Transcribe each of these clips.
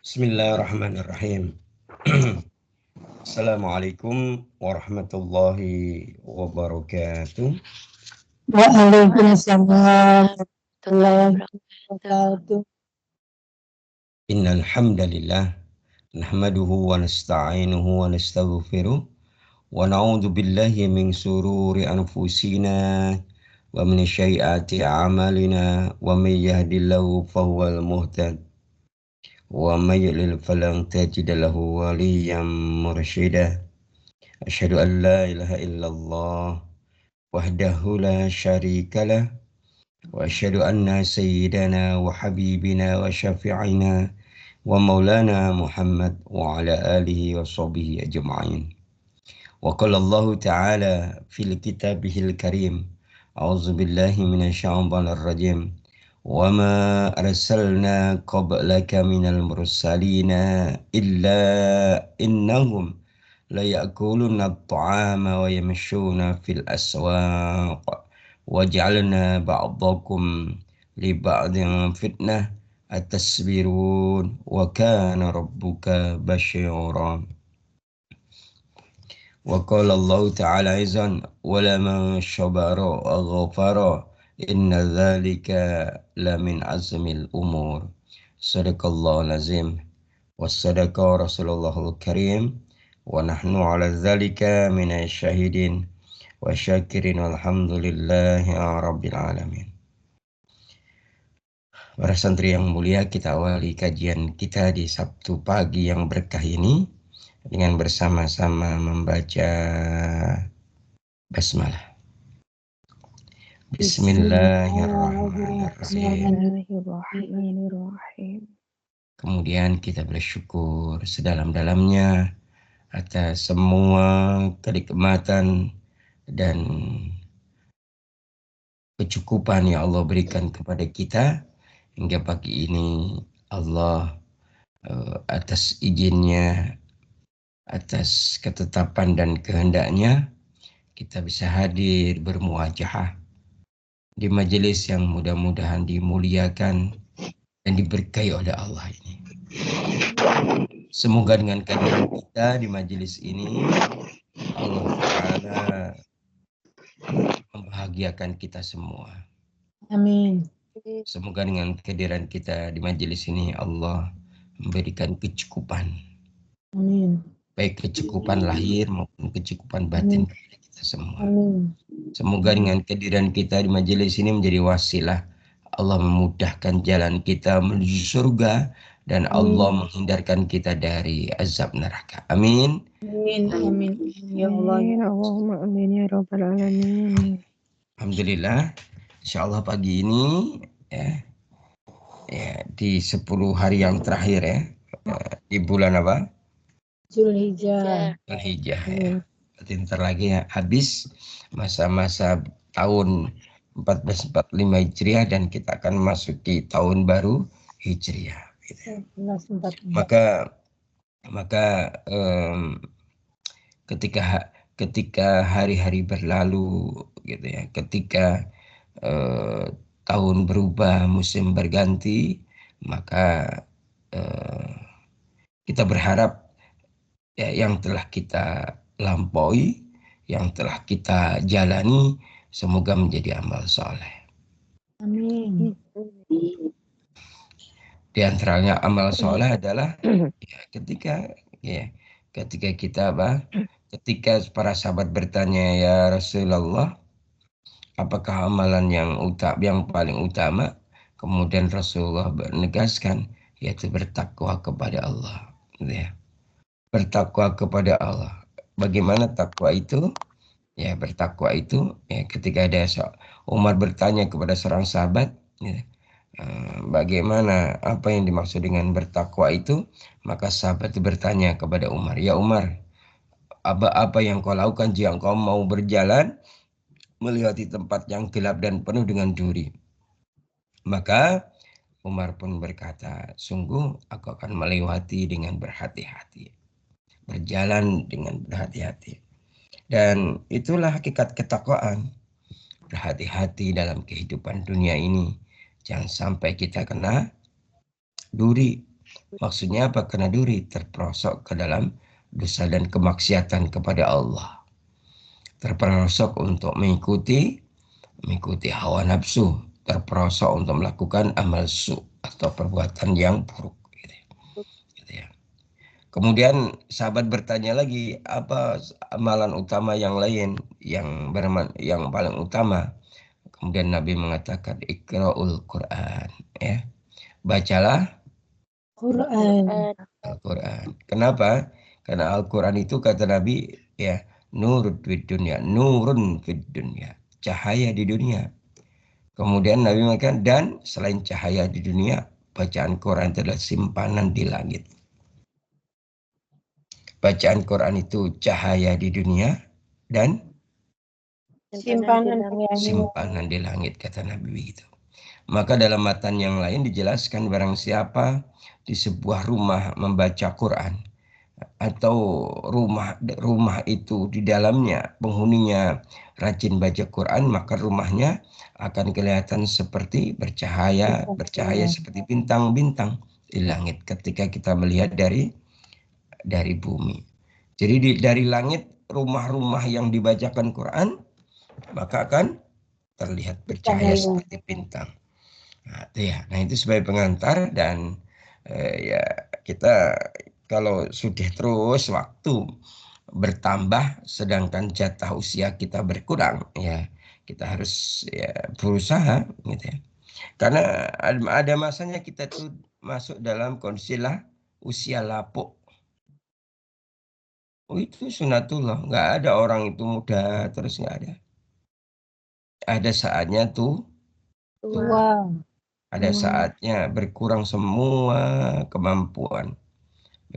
Bismillahirrahmanirrahim. Assalamualaikum warahmatullahi wabarakatuh. Waalaikumsalam warahmatullahi wabarakatuh. Innal hamdalillah nahmaduhu wa nasta'inuhu wa nastaghfiruh wa na'udzu billahi min sururi anfusina wa min sayyiati a'malina wa may yahdihillahu fahuwal muhtad wa may yudlil falan tajida lahu waliyyan mursyida. Asyhadu an la ilaha illallah wahdahu la syarikalah wa asyhadu anna sayyidana wa habibina wa syafi'ina wa maulana Muhammad wa ala alihi wa sahbihi ajma'in. Wa qala Allah ta'ala fil kitabihil karim, a'udzu billahi minasyaitonir rajim, wa ma arsalna qablaka minal mursalina illa innahum la ya'kuluna at-ta'ama wa yamshuna fil aswaq waj'alna ba'dakum li ba'din fitnah atasbirun wa kana rabbuka basyira. Wa qala Allah ta'ala aidan wa laman syabara wa ghafara inna dzalika la min azmil umur. Sadaqallahul azim wa sadaqa Rasulullahul karim wa nahnu ala dzalika minasy syahidin wa syakirin walhamdulillahi rabbil alamin. Para santri yang mulia, kita awali kajian kita di Sabtu pagi yang berkah ini dengan bersama-sama membaca basmalah. Bismillahirrahmanirrahim. Kemudian kita bersyukur sedalam-dalamnya atas semua kenikmatan dan kecukupan yang Allah berikan kepada kita hingga pagi ini. Allah atas izinnya, atas ketetapan dan kehendaknya, kita bisa hadir bermuajahah di majelis yang mudah-mudahan dimuliakan dan diberkahi oleh Allah ini. Semoga dengan kehadiran kita di majelis ini, Allah Ta'ala membahagiakan kita semua. Amin. Semoga dengan kehadiran kita di majelis ini, Allah memberikan kecukupan. Amin. Baik kecukupan lahir maupun kecukupan batin kepada kita semua. Amin. Semoga dengan kehadiran kita di majelis ini menjadi wasilah Allah memudahkan jalan kita menuju surga dan Allah menghindarkan kita dari azab neraka. Amin. Amin. Amin. Ya Allah. Allahumma amin ya rabbal alamin. Alhamdulillah. Insyaallah pagi ini di 10 hari yang terakhir di bulan apa? Zulhijjah. Zulhijjah ya. Berarti ntar lagi habis masa-masa tahun 1445 Hijriah dan kita akan memasuki tahun baru Hijriah. Gitu. Maka ketika hari-hari berlalu gitu ya, ketika tahun berubah, musim berganti, maka kita berharap ya, yang telah kita lampaui, yang telah kita jalani, semoga menjadi amal soleh. Amin. Di antaranya amal soleh adalah ya, ketika kita ketika para sahabat bertanya, ya Rasulullah, apakah amalan yang paling utama? Kemudian Rasulullah menegaskan, yaitu bertakwa kepada Allah. Ya. Bertakwa kepada Allah. Bagaimana takwa itu? Ya, bertakwa itu ya, ketika ada Umar bertanya kepada seorang sahabat, ya, bagaimana, apa yang dimaksud dengan bertakwa itu? Maka sahabat itu bertanya kepada Umar, ya Umar, apa yang kau lakukan jika kau mau berjalan melewati tempat yang gelap dan penuh dengan duri? Maka Umar pun berkata, sungguh aku akan melewati dengan berhati-hati. Berjalan dengan berhati-hati. Dan itulah hakikat ketakwaan. Berhati-hati dalam kehidupan dunia ini. Jangan sampai kita kena duri. Maksudnya apa? Karena duri terperosok ke dalam dosa dan kemaksiatan kepada Allah. Terperosok untuk mengikuti hawa nafsu, terperosok untuk melakukan amal su atau perbuatan yang buruk. Gitu ya. Kemudian sahabat bertanya lagi, apa amalan utama yang lain yang paling utama? Kemudian Nabi mengatakan Iqra'ul Quran, ya. Bacalah Quran. Al-Quran. Kenapa? Karena Al-Quran itu kata Nabi, ya, nurun fid dunya, nurun fid dunya, cahaya di dunia. Kemudian Nabi mengatakan, dan selain cahaya di dunia, bacaan Quran itu adalah simpanan di langit. Bacaan Quran itu cahaya di dunia dan simpanan di langit, kata Nabi begitu. Maka dalam matan yang lain dijelaskan barang siapa di sebuah rumah membaca Quran atau rumah itu di dalamnya penghuninya rajin baca Quran, maka rumahnya akan kelihatan seperti bercahaya seperti bintang-bintang di langit ketika kita melihat dari bumi. Jadi dari langit rumah-rumah yang dibacakan Quran maka akan terlihat bercahaya seperti bintang. Nah, itu ya. Nah, itu sebagai pengantar dan ya kita kalau sudah terus waktu bertambah sedangkan jatah usia kita berkurang, ya kita harus ya berusaha gitu ya. Karena ada masanya kita tuh masuk dalam kondisi usia lapuk. Oh, itu sunatullah, nggak ada orang itu muda terus, nggak ada. Ada saatnya tuh tua. Tua. Ada saatnya berkurang semua kemampuan.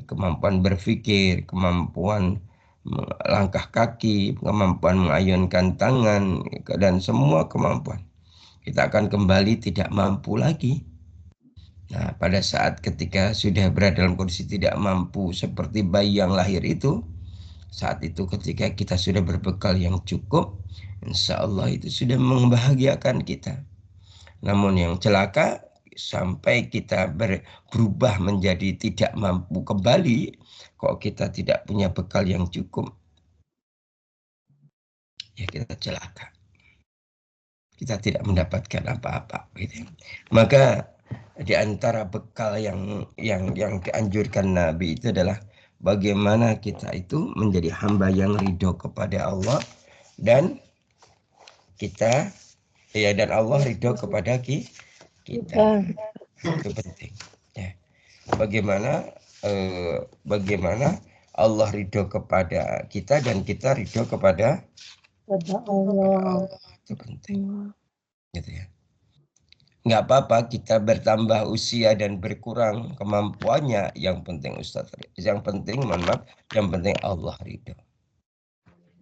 Kemampuan berpikir, kemampuan langkah kaki, kemampuan mengayunkan tangan, dan semua kemampuan. Kita akan kembali tidak mampu lagi. Nah, pada saat ketika sudah berada dalam kondisi tidak mampu seperti bayi yang lahir itu, saat itu ketika kita sudah berbekal yang cukup, insya Allah itu sudah membahagiakan kita. Namun yang celaka sampai kita berubah menjadi tidak mampu kembali, kok kita tidak punya bekal yang cukup, ya kita celaka. Kita tidak mendapatkan apa-apa, gitu. Maka di antara bekal yang dianjurkan Nabi itu adalah bagaimana kita itu menjadi hamba yang ridho kepada Allah dan kita dan Allah ridho kepada kita. Itu penting. Ya. Bagaimana Allah ridho kepada kita dan kita ridho kepada Allah. Itu penting. Gitu ya. Nggak apa-apa kita bertambah usia dan berkurang kemampuannya. Yang penting Ustaz, yang penting yang penting Allah ridho.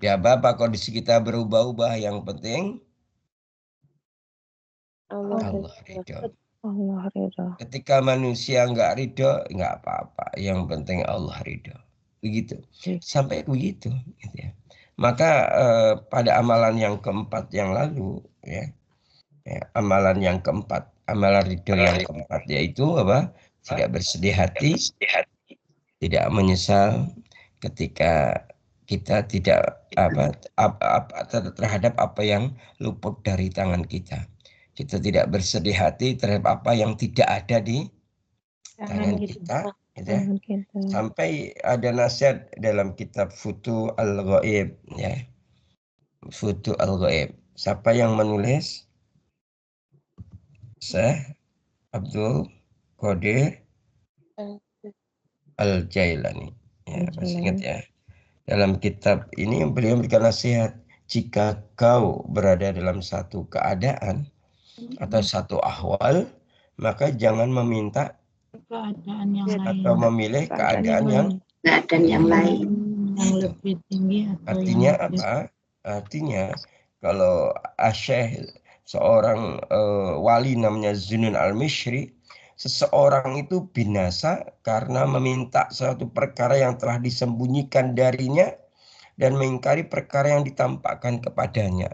Ya apa-apa kondisi kita berubah-ubah, yang penting Allah ridho. Ketika manusia nggak ridho, nggak apa-apa. Yang penting Allah ridho. Begitu. Sampai begitu. Gitu ya. Maka pada amalan yang keempat yang lalu, ya, amalan yang keempat, amalan ridho yang keempat, yaitu apa? Tidak bersedih hati, tidak menyesal ketika kita tidak terhadap apa yang luput dari tangan kita. Kita tidak bersedih hati terhadap apa yang tidak ada di tangan kita. Gitu ya. Sampai ada nasihat dalam kitab Futu Al-Ghaib, ya. Futu Al-Ghaib. Siapa yang menulis? Syekh Abdul Qadir Al-Jailani. Ya, masih ingat ya. Dalam kitab ini beliau memberikan nasihat, jika kau berada dalam satu keadaan atau satu ahwal, maka jangan meminta keadaan yang atau lain, memilih keadaan yang lain yang Gitu. lebih tinggi atau Artinya yang apa? Artinya kalau Syekh seorang wali namanya Zunun Al-Mishri, seseorang itu binasa karena meminta suatu perkara yang telah disembunyikan darinya dan mengingkari perkara yang ditampakkan kepadanya.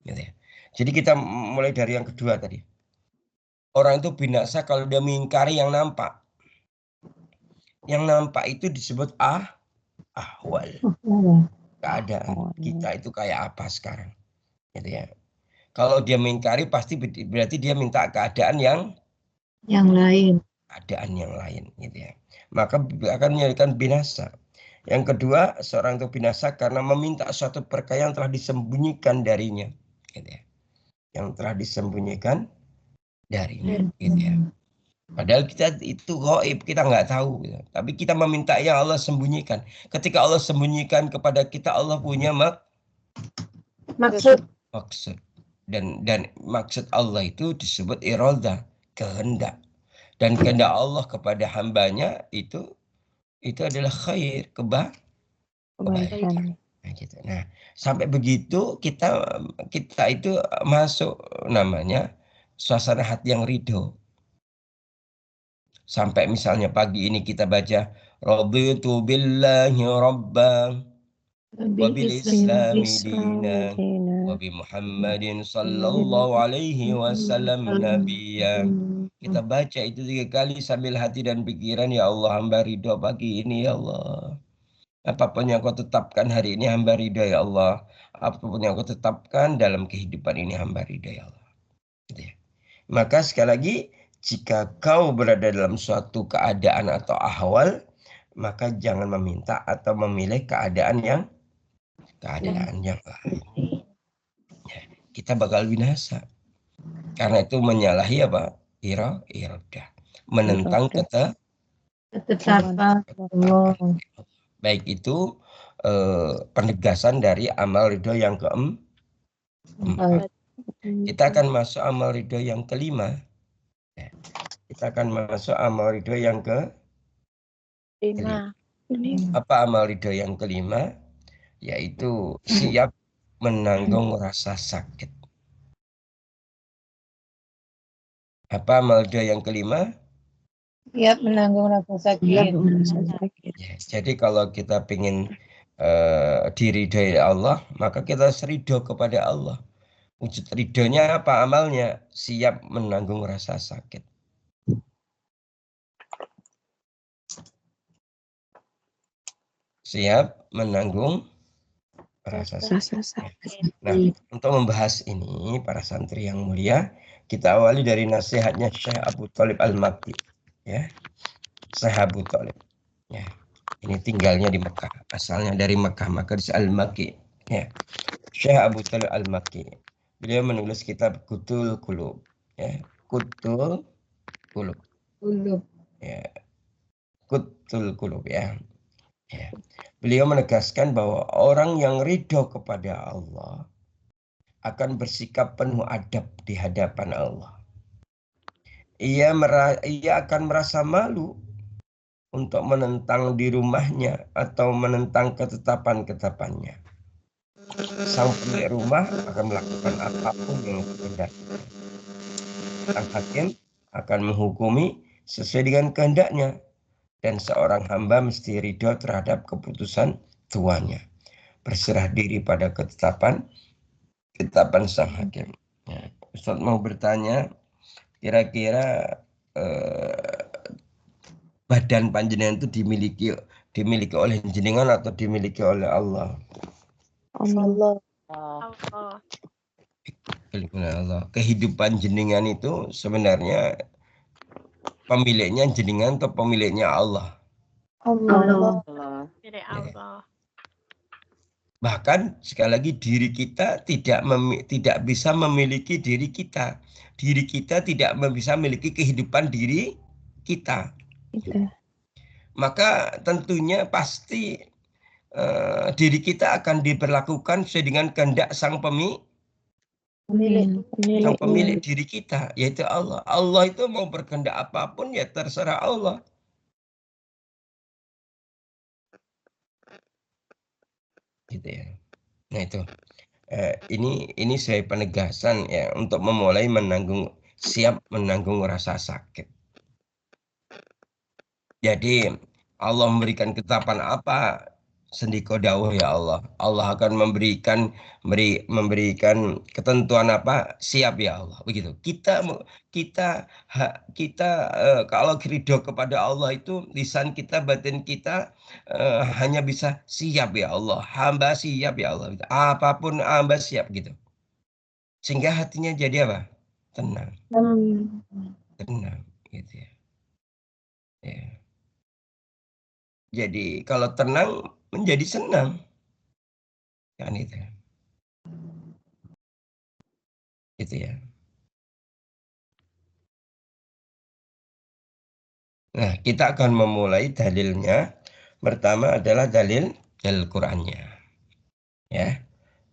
Gitu ya. Jadi kita mulai dari yang kedua tadi. Orang itu binasa kalau dia mengingkari yang nampak. Yang nampak itu disebut ahwal. Keadaan kita itu kayak apa sekarang, gitu ya. Kalau dia mengingkari pasti berarti dia minta keadaan yang lain. keadaan yang lain, gitu ya. Maka akan menyebabkan binasa. Yang kedua, seorang itu binasa karena meminta suatu perkara yang telah disembunyikan darinya, gitu ya. Yang telah disembunyikan darinya, gitu ya. Padahal kita itu gaib, kita nggak tahu, gitu. Tapi kita meminta yang Allah sembunyikan. Ketika Allah sembunyikan kepada kita, Allah punya Maksud maksud. Dan maksud Allah itu disebut iroda, kehendak. Dan kehendak Allah kepada hambanya itu adalah khair, kebaikan. Nah, gitu. Nah, sampai begitu kita itu masuk namanya suasana hati yang ridho. Sampai misalnya pagi ini kita baca raditu billahi rabban wa bil islami dinan wa bi Muhammadin sallallahu alaihi wasallam nabiyya. Kita baca itu 3 kali sambil hati dan pikiran, ya Allah hamba ridho pagi ini ya Allah. Apapun yang kau tetapkan hari ini hamba ridho ya Allah. Apapun yang kau tetapkan dalam kehidupan ini hamba ridho ya Allah. Gitu ya. Maka sekali lagi, jika kau berada dalam suatu keadaan atau ahwal, maka jangan meminta atau memilih keadaan yang lain. Ya, kita bakal binasa. Karena itu menyalahi apa? Irodah. Menentang ketetapan Allah. baik itu penegasan dari amal ridho yang keempat. Kita akan masuk amal ridho yang kelima. Kita akan masuk amal ridho yang kelima. Apa amal ridho yang kelima? Yaitu siap menanggung rasa sakit. Apa amal ridho yang kelima? Siap menanggung rasa sakit. Ya, jadi kalau kita ingin diridhoi Allah, maka kita harus ridho kepada Allah. Wujud ridhonya apa amalnya? Siap menanggung rasa sakit. Siap menanggung rasa sakit. Nah, untuk membahas ini, para santri yang mulia, kita awali dari nasihatnya Syekh Abu Thalib Al-Makki. Ya, Syekh Abu Thalib. Ya, ini tinggalnya di Mekah. Asalnya dari Mekah, maka di Al-Makki. Ya, Syekh Abu Thalib Al-Makki. Beliau menulis kitab Qutul Qulub. Ya, Qutul Qulub. Ya, Qutul Qulub ya. Ya. Beliau menegaskan bahwa orang yang ridho kepada Allah akan bersikap penuh adab di hadapan Allah. Ia akan merasa malu untuk menentang di rumahnya atau menentang ketetapan-ketetapannya. Sang pemilik rumah akan melakukan apapun yang dikehendaki. Sang hakim akan menghukumi sesuai dengan kehendaknya. Dan seorang hamba mesti ridho terhadap keputusan tuannya. Berserah diri pada ketetapan sang hakim. Ya, Ustaz mau bertanya, kira-kira badan panjenengan itu dimiliki oleh jenengan atau dimiliki oleh Allah? Allah. Allah. Kehidupan jenengan itu sebenarnya pemiliknya jenengan atau pemiliknya Allah? Allah. Milik Allah. Bahkan sekali lagi diri kita tidak bisa memiliki diri kita. Diri kita tidak bisa memiliki kehidupan diri kita. Maka tentunya pasti diri kita akan diberlakukan sesuai dengan kehendak sang pemilik diri kita, yaitu Allah. Allah itu mau berkehendak apapun ya terserah Allah. Gitu ya. Nah itu. Ini saya penegasan ya untuk memulai siap menanggung rasa sakit. Jadi Allah memberikan ketetapan apa, Sendiko dawuh ya Allah. Allah akan memberikan ketentuan apa? Siap ya Allah. Begitu. Kita kalau ridho kepada Allah itu lisan kita, batin kita hanya bisa siap ya Allah. Hamba siap ya Allah. Apapun hamba siap gitu. Sehingga hatinya jadi apa? Tenang, tenang gitu ya. Ya. Jadi kalau tenang menjadi senang kan itu. Gitu ya. Nah, kita akan memulai dalilnya. Pertama adalah dalil Qur'annya. Ya,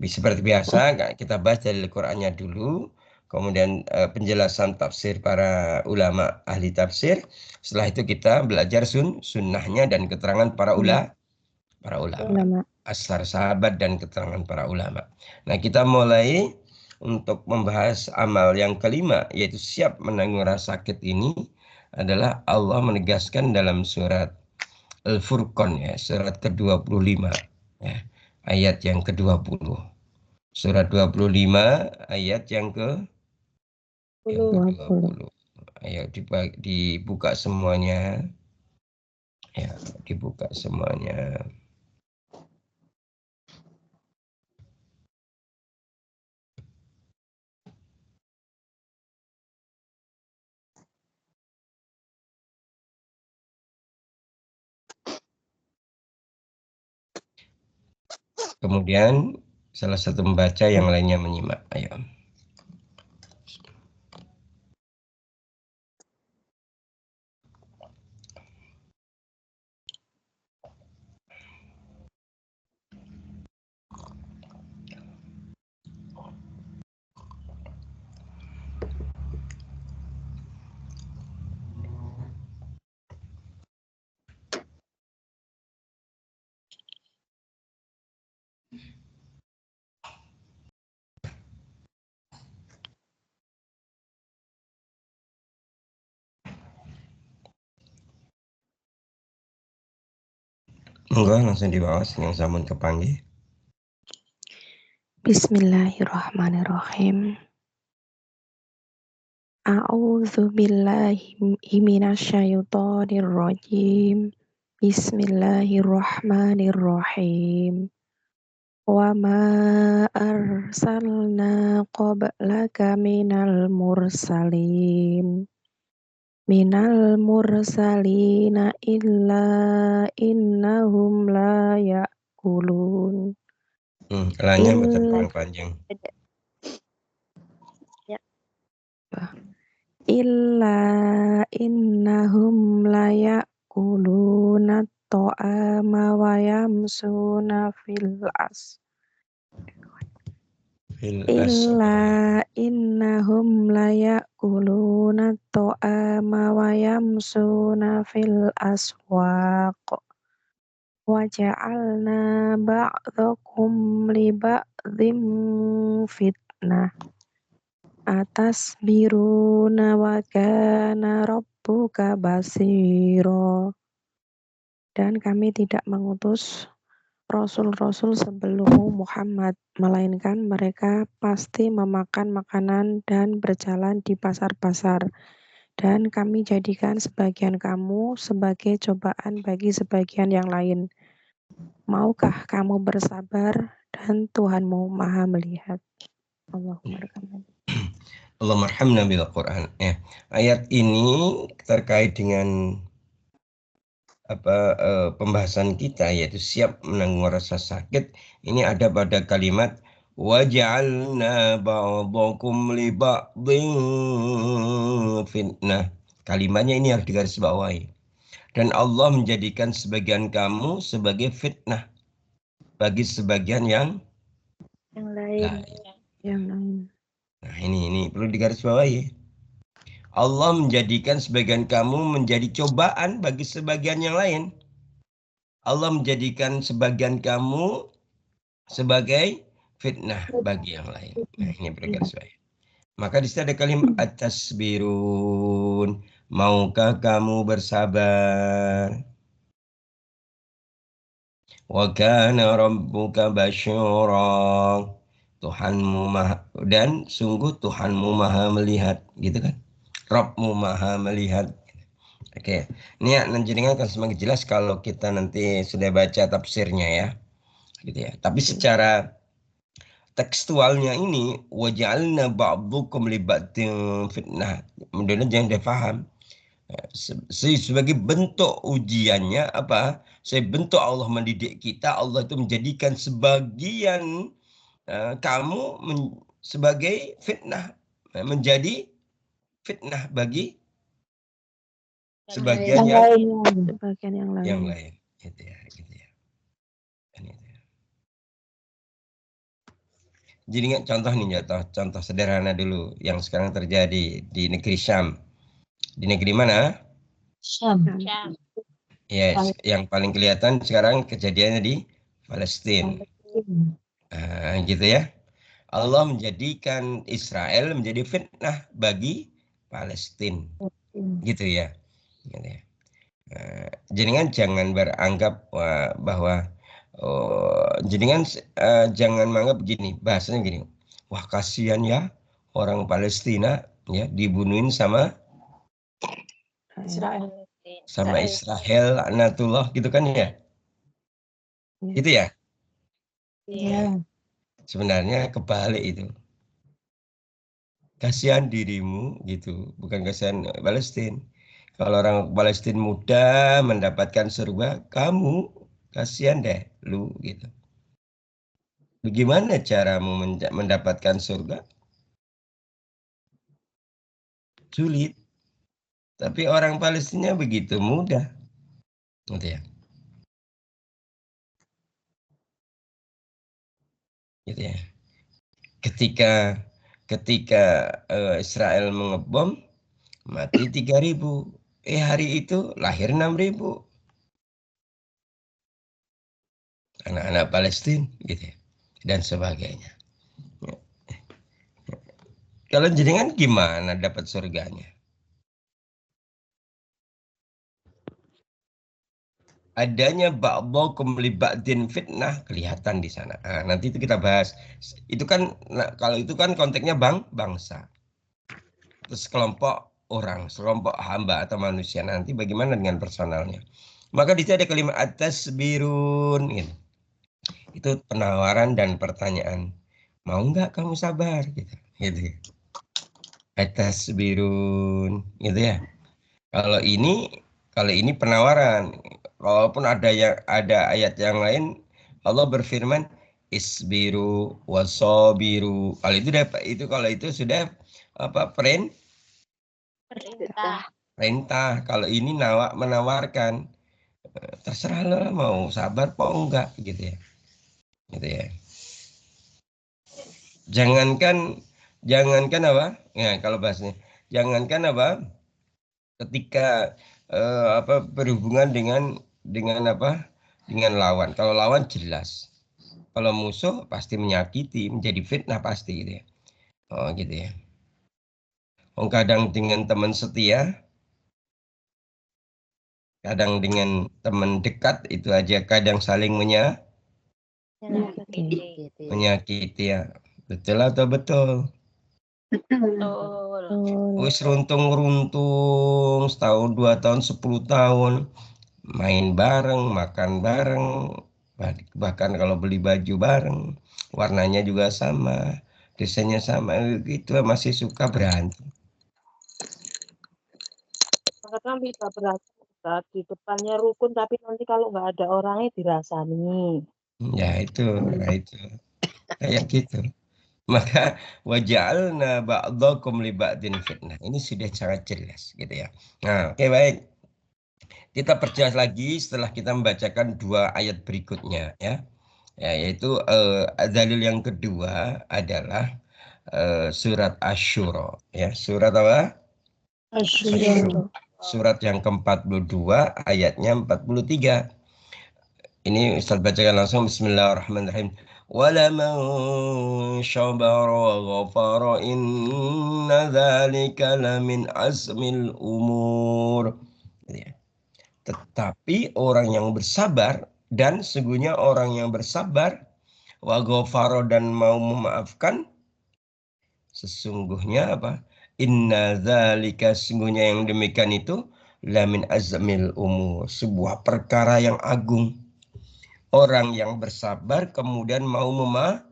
seperti biasa kita bahas dalil Qur'annya dulu. Kemudian penjelasan tafsir para ulama ahli tafsir. Setelah itu kita belajar sunnahnya dan keterangan para ulama. Asar sahabat dan keterangan para ulama. Nah, kita mulai untuk membahas amal yang kelima, yaitu siap menanggung rasa sakit ini adalah Allah menegaskan dalam surat Al-Furqan ya, surat ke-25 ya, ayat yang ke-20. Surat 25 ayat yang ke-20. Ayo dibuka semuanya. Ya, dibuka semuanya. Kemudian salah satu membaca, yang lainnya menyimak. Ayo. Enggak, langsung di bawah yang sampun kepanggih. Bismillahirrahmanirrahim. A'udzu billahi minasyaitonir rajim. Bismillahirrahmanirrahim. Wa ma arsalna qablaka minal mursalina illa innahum la ya'kulun. Lanya betul panjang. Illa innahum la ya'kuluna ta'ama wa yamsuna fil as. Illa innahum la ya'kuluna ta'ama wa yamsuna fil aswaq. Wa ja'alna ba'dakum li ba'dhin fitnah. Atasbiruna wa kana rabbuka basira. Dan kami tidak mengutus rasul-rasul sebelummu Muhammad, melainkan mereka pasti memakan makanan dan berjalan di pasar-pasar. Dan kami jadikan sebagian kamu sebagai cobaan bagi sebagian yang lain. Maukah kamu bersabar dan Tuhanmu maha melihat. Allahumma arhamna bil Quran. Ya. Ayat ini terkait dengan pembahasan kita, yaitu siap menanggung rasa sakit. Ini ada pada kalimat waja'alna ba'dakum li ba'dhin fitnah. Kalimatnya ini harus digarisbawahi. Dan Allah menjadikan sebagian kamu sebagai fitnah bagi sebagian yang lain. Nah, ini perlu digarisbawahi. Allah menjadikan sebagian kamu menjadi cobaan bagi sebagian yang lain. Allah menjadikan sebagian kamu sebagai fitnah bagi yang lain. Nah, ini bergarisbawahi. Maka di sini ada kalimat atasbirun. Maukah kamu bersabar? Wa kana rabbuka basyura. Tuhanmu maha, dan sungguh Tuhanmu maha melihat, gitu kan? Rabbmu maha melihat. Oke, ini ya, jenengan akan semakin jelas kalau kita nanti sudah baca tafsirnya ya, gitu ya. Tapi secara tekstualnya ini waja'alna ba'dukum li ba'din fitnah. Mudah-mudahan jangan dia paham. Sebagai bentuk ujiannya apa? Bentuk Allah mendidik kita, Allah itu menjadikan sebagian kamu sebagai fitnah, menjadi fitnah bagi sebagian Sebagian yang lain. lain. Gitu ya, gitu ya. Ini itu ya. Jadi contoh nih, contoh sederhana dulu yang sekarang terjadi di negeri Syam. Di negeri mana? Syam. Ya, yang paling kelihatan sekarang kejadiannya di Palestina. Gitu ya. Allah menjadikan Israel menjadi fitnah bagi Palestina. Gitu ya. Gitu ya. Jenengan jangan beranggap bahwa jenengan jangan menganggap gini, bahasanya gini. Wah, kasihan ya orang Palestina ya dibunuhin sama Israel. Israel, Anatullah gitu kan ya. Gitu ya. Iya. Sebenarnya kebalik itu. Kasihan dirimu gitu, bukan kasihan Palestina. Kalau orang Palestina mudah mendapatkan surga, kamu kasihan deh lu gitu. Bagaimana caramu mendapatkan surga? Sulit. Tapi orang Palestina begitu mudah. Gitu ya. Gitu ya. Ketika Israel mengebom, mati 3.000. Hari itu lahir 6.000. Anak-anak Palestina gitu ya. Dan sebagainya. Ya. Kalau jenengan gimana dapat surganya? Adanya ba'dhakum li ba'din fitnah kelihatan di sana. Nanti itu kita bahas. Itu kan kalau itu kan konteksnya bangsa. Terus kelompok orang, kelompok hamba atau manusia. Nanti bagaimana dengan personalnya? Maka di situ ada kalimat atas birun gitu. Itu penawaran dan pertanyaan. Mau nggak kamu sabar gitu. Gitu. Atas birun gitu ya. Kalau ini penawaran. Walaupun ada ayat yang lain, Allah berfirman isbiru wasobiru. Kalau itu sudah apa perintah. Kalau ini menawarkan, terserah lo mau sabar apa enggak gitu ya. Gitu ya. Jangankan apa? Ya, kalau bahasnya jangankan apa? Ketika berhubungan dengan apa? Dengan lawan. Kalau lawan jelas. Kalau musuh pasti menyakiti, menjadi fitnah pasti gitu ya. Oh gitu ya. Kadang dengan teman setia, kadang dengan teman dekat itu aja kadang saling menyakiti ya. Betul atau betul? Wis runtung-runtung setahun, 2 tahun, 10 tahun. Main bareng, makan bareng, bahkan kalau beli baju bareng, warnanya juga sama, desainnya sama, gitu masih suka berantem. Kadang bisa berantem di depannya rukun, tapi nanti kalau nggak ada orangnya dirasani. Ya itu kayak gitu. Maka waja'alna ba'dakum li ba'din fitnah. Ini sudah sangat jelas gitu ya. Nah, oke baik. Kita perjelas lagi setelah kita membacakan 2 ayat berikutnya ya. Ya, yaitu dalil yang kedua adalah surat Asy-Syura ya. Surat apa? Asy-Syura. Surat yang ke-42 ayatnya 43. Ini Ustaz bacakan langsung. Bismillahirrahmanirrahim. وَلَمَنْ شَبَرَ وَغَفَرَ إِنَّ ذَلِكَ لَمِنْ عَزْمِ الْأُمُورِ. Tetapi orang yang bersabar dan sesungguhnya orang yang bersabar, wa ghafara dan mau memaafkan, sesungguhnya apa? Inna dzalika, sesungguhnya yang demikian itu lamin azmil umur, sebuah perkara yang agung. Orang yang bersabar kemudian mau memaafkan,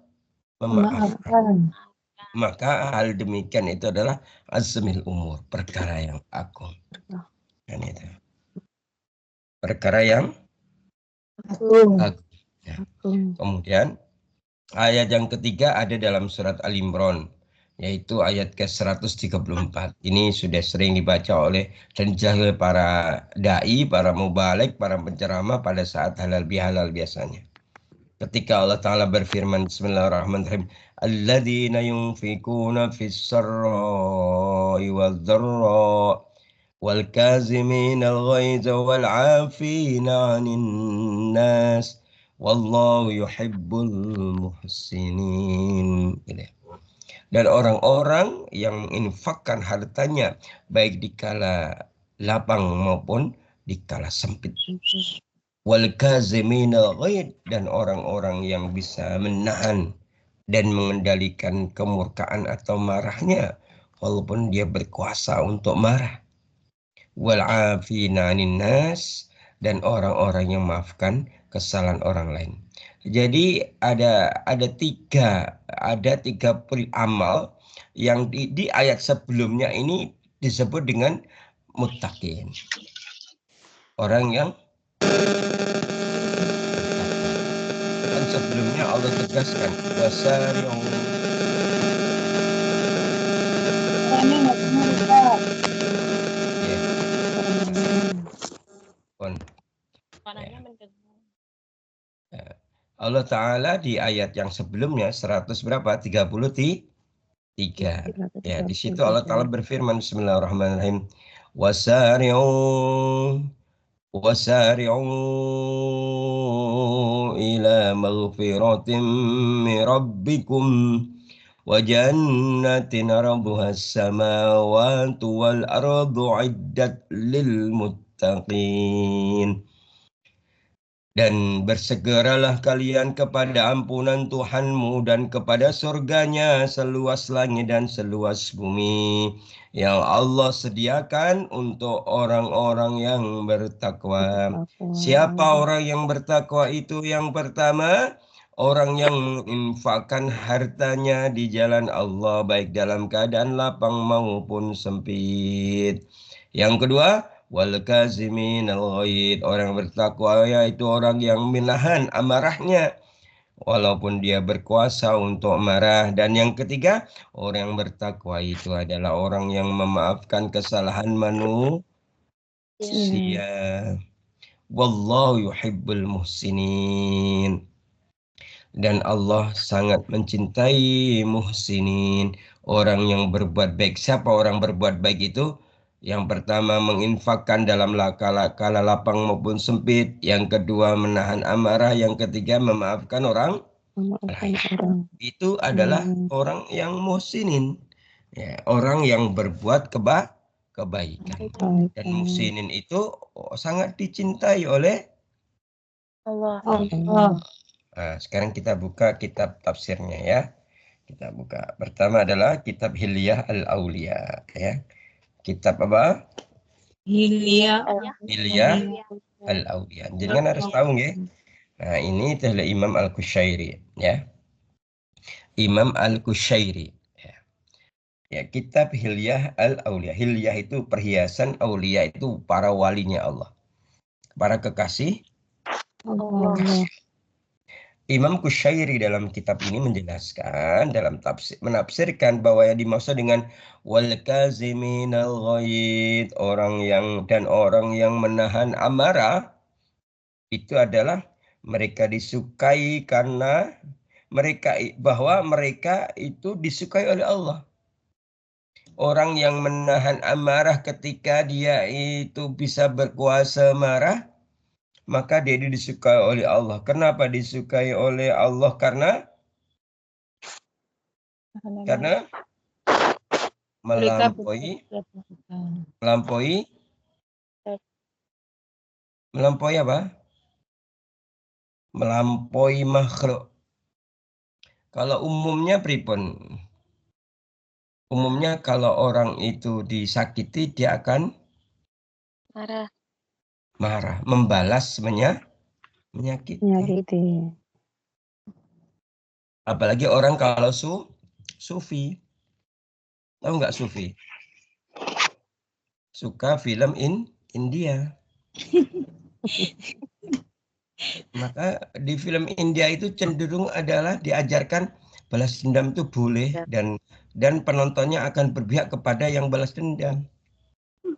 Memaafkan. maka hal demikian itu adalah azmil umur, perkara yang agung. Dan itu perkara yang Agung. agung. Ya. Kemudian ayat yang ketiga ada dalam surat Al-Imran, yaitu ayat ke-134. Ini sudah sering dibaca oleh dan jahil para da'i, para mubalik, para penceramah pada saat halal bihalal biasanya. Ketika Allah Ta'ala berfirman, Bismillahirrahmanirrahim, Alladzina yunfikuna fis sarra'i wal dharra wal kaziminal ghaiza wal 'afina 'anil nas wallahu yuhibbul muhsinin. Dan orang-orang yang menginfakkan hartanya baik di kala lapang maupun di kala sempit. Wal kaziminal ghaid, dan orang-orang yang bisa menahan dan mengendalikan kemurkaan atau marahnya walaupun dia berkuasa untuk marah. Wal 'afina 'anil nas, dan orang-orang yang maafkan kesalahan orang lain. Jadi ada tiga amal yang di ayat sebelumnya ini disebut dengan muttaqin. Orang yang kan sebelumnya Allah tegaskan wasari'u. Ini nggak benar, Ustaz. Ya. Pun. Suaranya Ya. mendengar. Allah Ta'ala di ayat yang sebelumnya 100 berapa? 33. Ya, di situ Allah Ta'ala berfirman, Bismillahirrahmanirrahim. Wasari'u ila maghfiratin min rabbikum wa jannatin arduhas samawati wal ardu iddat lil muttaqin. Dan bersegeralah kalian kepada ampunan Tuhanmu dan kepada surganya seluas langit dan seluas bumi yang Allah sediakan untuk orang-orang yang bertakwa. Siapa orang yang bertakwa itu? Yang pertama, orang yang menginfakkan hartanya di jalan Allah baik dalam keadaan lapang maupun sempit. Yang kedua, wal kaziminal ghaid, orang bertakwa yaitu orang yang menahan amarahnya walaupun dia berkuasa untuk marah. Dan yang ketiga, orang yang bertakwa itu adalah orang yang memaafkan kesalahan manusia. Wallahu yuhibbul muhsinin. Dan Allah sangat mencintai muhsinin, orang yang berbuat baik. Siapa orang berbuat baik itu? Yang pertama menginfakkan dalam kala lapang maupun sempit. Yang kedua menahan amarah. Yang ketiga memaafkan orang lain. Itu adalah orang yang muhsinin. Ya, orang yang berbuat kebaikan. Dan muhsinin itu sangat dicintai oleh Allah. Nah, sekarang kita buka kitab tafsirnya ya. Kita buka. Pertama adalah kitab Hilyah Al-Auliya ya. Kitab apa? Hilia. Hilyah Al-Auliya. Jadi kan harus tahu ya. Nah, ini adalah Imam Al-Qushairi ya. Imam Al-Qushairi. Ya, kitab Hilyah Al-Auliya. Hilyah itu perhiasan, auliya itu para walinya Allah. Para kekasih Allah. Imam Qushairi dalam kitab ini menjelaskan dalam menafsirkan bahwa yang dimaksud dengan wal kaziminal ghaid, orang yang menahan amarah itu adalah mereka disukai karena bahwa mereka itu disukai oleh Allah. Orang yang menahan amarah ketika dia itu bisa berkuasa marah, maka dia disukai oleh Allah. Kenapa disukai oleh Allah? Karena melampaui apa? melampaui makhluk. Kalau umumnya pripun? Umumnya kalau orang itu disakiti dia akan marah, membalas menyakiti. Menyakiti. Apalagi orang kalau sufi. Tahu nggak sufi? Suka film India. Maka di film India itu cenderung adalah diajarkan balas dendam itu boleh dan penontonnya akan berpihak kepada yang balas dendam.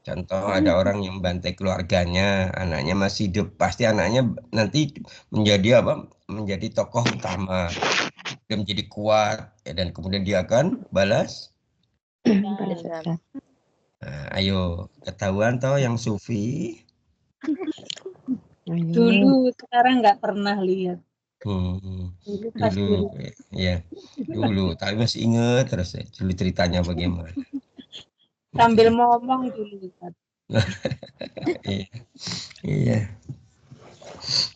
Contoh ada orang yang bantai keluarganya, anaknya masih hidup, pasti anaknya nanti menjadi apa? Menjadi tokoh utama. Dia menjadi kuat dan kemudian dia akan balas. Nah, ayo ketahuan toh yang sufi. Dulu, sekarang nggak pernah lihat. Dulu Pas dulu. ya dulu tapi masih ingat terus dulu ceritanya bagaimana. Sambil ngomong dulu. Iya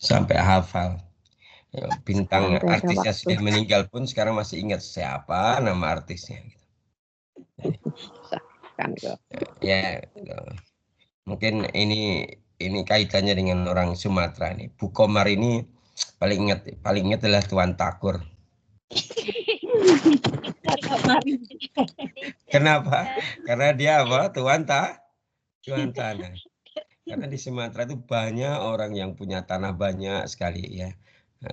sampai hafal. Bintang artisnya sudah meninggal pun sekarang masih ingat siapa nama artisnya. Ya mungkin ini kaitannya dengan orang Sumatera nih. Bu Komar ini paling ingat adalah Tuan Takur. Kenapa? Karena dia apa? Tuan tanah. Karena di Sumatera itu banyak orang yang punya tanah banyak sekali ya.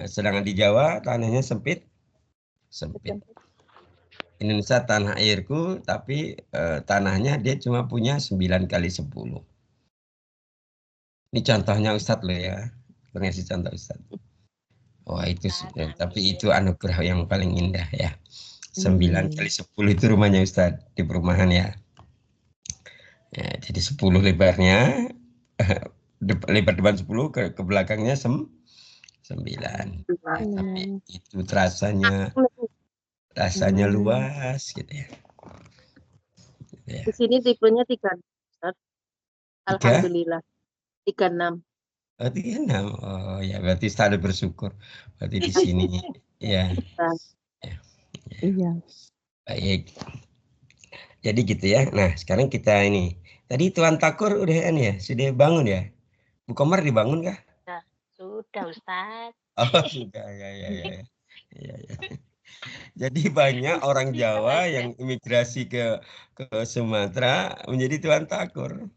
Sedangkan di Jawa tanahnya sempit. Indonesia tanah airku, tapi tanahnya dia cuma punya 9x10. Ini contohnya Ustadz loh ya. Ngasih contoh Ustadz. Wah itu tapi itu anugerah yang paling indah ya. 9x10 itu rumahnya Ustadz di perumahan ya. Jadi 10 lebarnya, lebar depan 10 ke belakangnya 9. Tapi itu rasanya luas gitu ya. Di sini tipenya 3. Alhamdulillah 36. Oh, 36. Oh ya berarti selalu bersyukur. Berarti di sini ya. Iya. Baik. Jadi gitu ya. Nah sekarang kita ini. Tadi Tuan Takur udah ya, sudah bangun ya. Bu Komar dibangun kah? Sudah Ustaz. Oh sudah ya. Jadi banyak orang Jawa yang imigrasi ke Sumatera menjadi Tuan Takur.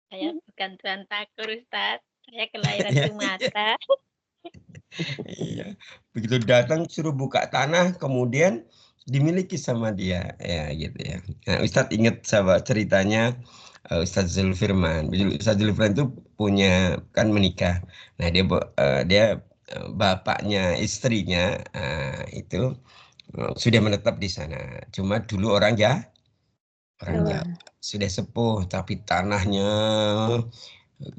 Saya bukan Tuan Takur Ustaz. Saya kelahiran Sumatera. Iya. Begitu datang suruh buka tanah, kemudian dimiliki sama dia, ya gitu ya. Nah, Ustadz ingat sahabat ceritanya Ustadz Zulfirman. Ustadz Zulfirman itu punya kan menikah. Nah dia bapaknya istrinya itu sudah menetap di sana. Cuma dulu orang Jawa sudah sepuh, tapi tanahnya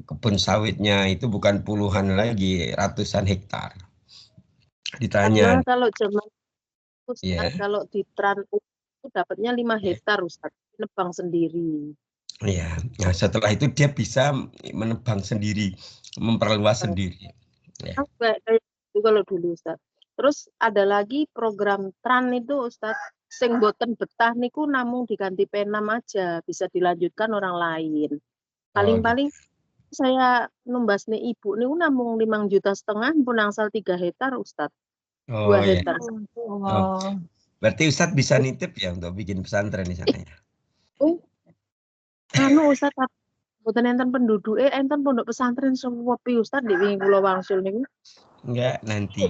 kebun sawitnya itu bukan puluhan lagi, ratusan hektar. Ditanya. Karena kalau zaman Ustaz, kalau di Tran itu dapatnya 5 hektar Ustaz, nebang sendiri. Iya, nah setelah itu dia bisa menebang sendiri, memperluas sendiri. Ya. Kayak itu kalau dulu Ustaz. Terus ada lagi program Tran itu Ustaz, sing boten betah niku namung diganti P6 aja, bisa dilanjutkan orang lain. Paling-paling saya numbas nih ibu niku namung 5,5 juta pun angsal 3 hektar Ustaz. 2 hektar. Oh. Berarti Ustadz bisa nitip ya untuk bikin pesantren di sana ya? Anu Ustaz, boten enten penduduk enten pondok pesantren sepi Ustaz di wingi kula wangsul niku. Enggak, nanti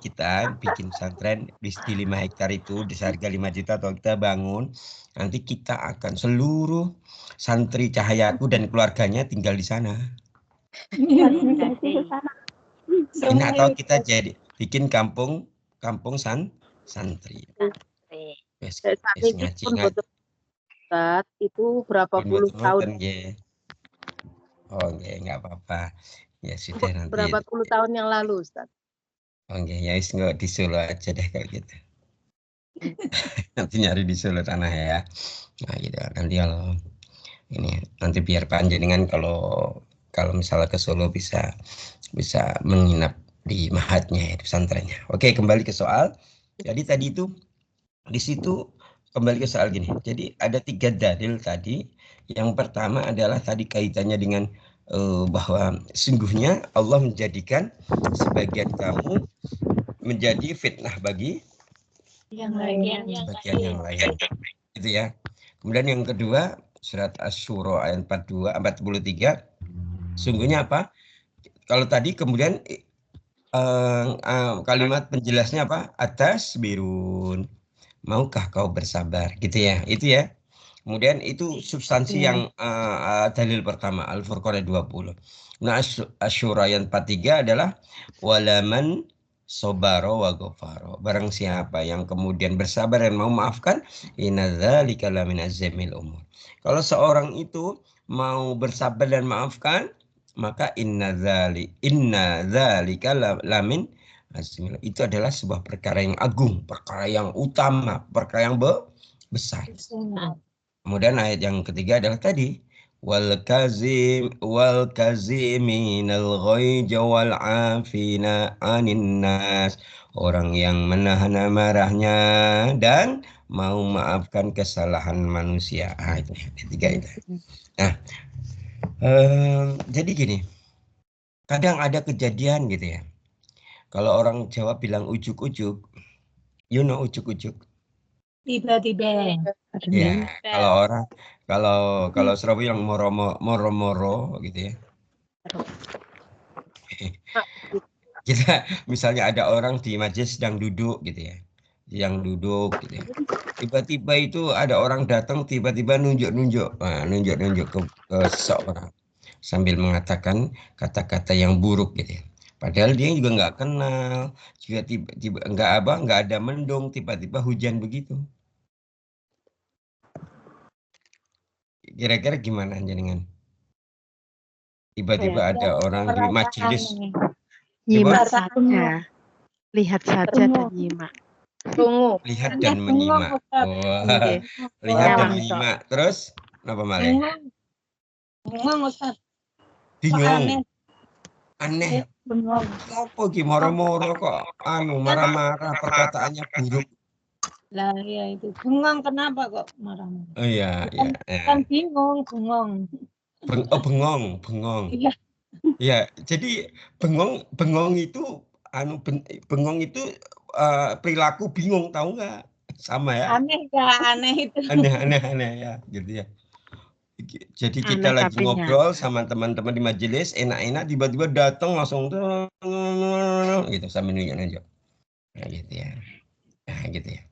kita bikin pesantren di 5 hektar itu di harga 5 juta atau kita bangun. Nanti kita akan seluruh santri Cahayaku dan keluarganya tinggal di sana. Ini atau kita jadi bikin kampung santri. Ngaji Ustaz, itu berapa puluh tahun. Oh enggak apa-apa. Ya sudah nanti. Berapa puluh tahun yang lalu Ustaz? Oh ya enggak di Solo aja deh kayak gitu. Nanti nyari di Solo tanah ya. Nah gitu nanti kalau ini nanti biar panjenengan kalau misalnya ke Solo bisa menginap di mahatnya, itu pesantrennya. Oke, kembali ke soal. Jadi tadi itu di situ kembali ke soal gini. Jadi ada 3 dalil tadi. Yang pertama adalah tadi kaitannya dengan bahwa sungguhnya Allah menjadikan sebagian kamu menjadi fitnah bagi Yang lain. sebagian yang lain. Itu ya. Kemudian yang kedua, surat Asy-Syura ayat 43. Sungguhnya apa? Kalau tadi kemudian kalimat penjelasnya apa? Atas birun. Maukah kau bersabar? Gitu ya. Itu ya. Kemudian itu substansi yang dalil pertama Al-Furqan ayat 20. Nah, Asy-Syura ayat 43 adalah walaman sobaro wa ghafaro. Barang siapa yang kemudian bersabar dan mau maafkan, innadzalika lamin azmil umur. Kalau seorang itu mau bersabar dan maafkan, maka innadzalika lamin azmil. Itu adalah sebuah perkara yang agung, perkara yang utama, perkara yang besar. Kemudian ayat yang ketiga adalah tadi wal kaziminal ghaiza wal afina 'anin nas. Orang yang menahan amarahnya dan mau maafkan kesalahan manusia. Itu yang ketiga itu. Nah, jadi gini. Kadang ada kejadian gitu ya. Kalau orang Jawa bilang ujuk-ujuk, you know ujuk-ujuk. Tiba-tiba. Ya, kalau Surabaya yang moro-moro gitu ya. Kita misalnya ada orang di majelis sedang duduk gitu ya. Yang duduk gitu ya. Tiba-tiba itu ada orang datang tiba-tiba nunjuk-nunjuk. Nah, nunjuk-nunjuk ke seseorang sambil mengatakan kata-kata yang buruk gitu ya. Padahal dia juga nggak kenal, juga tiba-tiba nggak ada mendung, tiba-tiba hujan begitu. Kira-kira gimana jenengan? Tiba-tiba ada orang di majelis. Nyimak saja. Lihat saja dan nyimak. Tunggu. Lihat dan menyimak. Oke. Lihat dan Nyawang, menyimak. Terus apa malah? Bengong, Ustaz. Bingung. Aneh. Bengong. Apa ki moro-moro kok marah-marah perkataannya buruk. Lah ya itu. Bengong kenapa kok marah-marah? Oh iya, iya. Kan bingung, bengong. Bengong. Iya. Ya, jadi bengong itu bengong itu perilaku bingung, tahu nggak? Sama ya. Aneh ya, aneh itu. Aneh ya, gitu ya. Jadi kita Aneh lagi tapi ngobrol sama teman-teman di majelis, enak-enak tiba-tiba datang langsung gitu sambil nunjuk-nunjuk. Nah, gitu ya. Nah, gitu ya.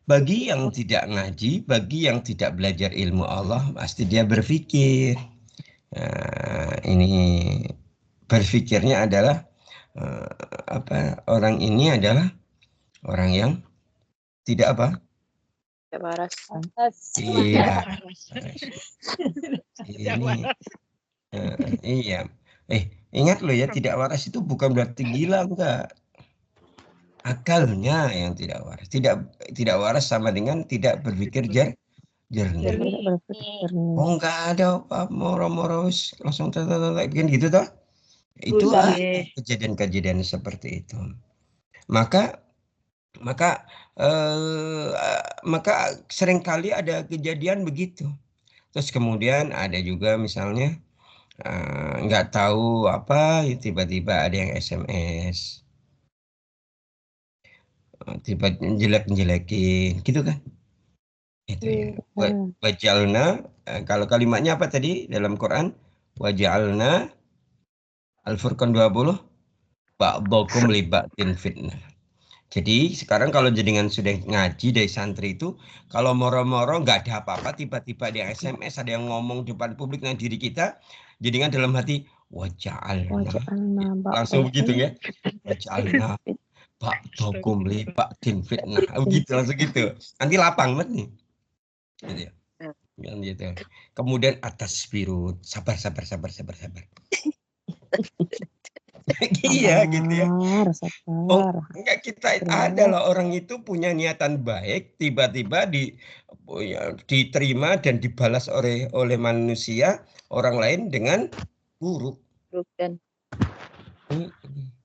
Bagi yang tidak ngaji, bagi yang tidak belajar ilmu Allah, pasti dia berpikir. Nah, ini berpikirnya adalah orang ini adalah orang yang tidak apa? Tidak waras. Iya. Ini iya. Ingat loh ya, tidak waras itu bukan berarti gila, enggak. Akalnya yang tidak waras. Tidak waras sama dengan tidak berpikir jernih. Oh, enggak ada apa moro-moro langsung bikin gitu toh. Itu kejadian-kejadian seperti itu. Maka seringkali ada kejadian begitu. Terus kemudian ada juga misalnya nggak tahu apa tiba-tiba ada yang SMS, tiba jelek-jelekin gitu kan. Itu ya. Wajalna, kalau kalimatnya apa tadi dalam Quran? Wajalna Al-Furqan 20 ba'dakum libatin fitnah. Jadi sekarang kalau jenengan sudah ngaji dari santri itu, kalau moro-moro nggak ada apa-apa, tiba-tiba ada SMS, ada yang ngomong depan publik dengan diri kita, jenengan dalam hati waja'alna. Langsung begitu ya. Waja'alna ba'dakum libatin fitnah. Begitu langsung gitu. Nanti lapang banget nih. Gitu ya. Gitu. Kemudian atas biru, sabar. Iya gitu ya. Oh, enggak, kita adalah orang itu punya niatan baik, tiba-tiba diterima dan dibalas oleh manusia orang lain dengan buruk.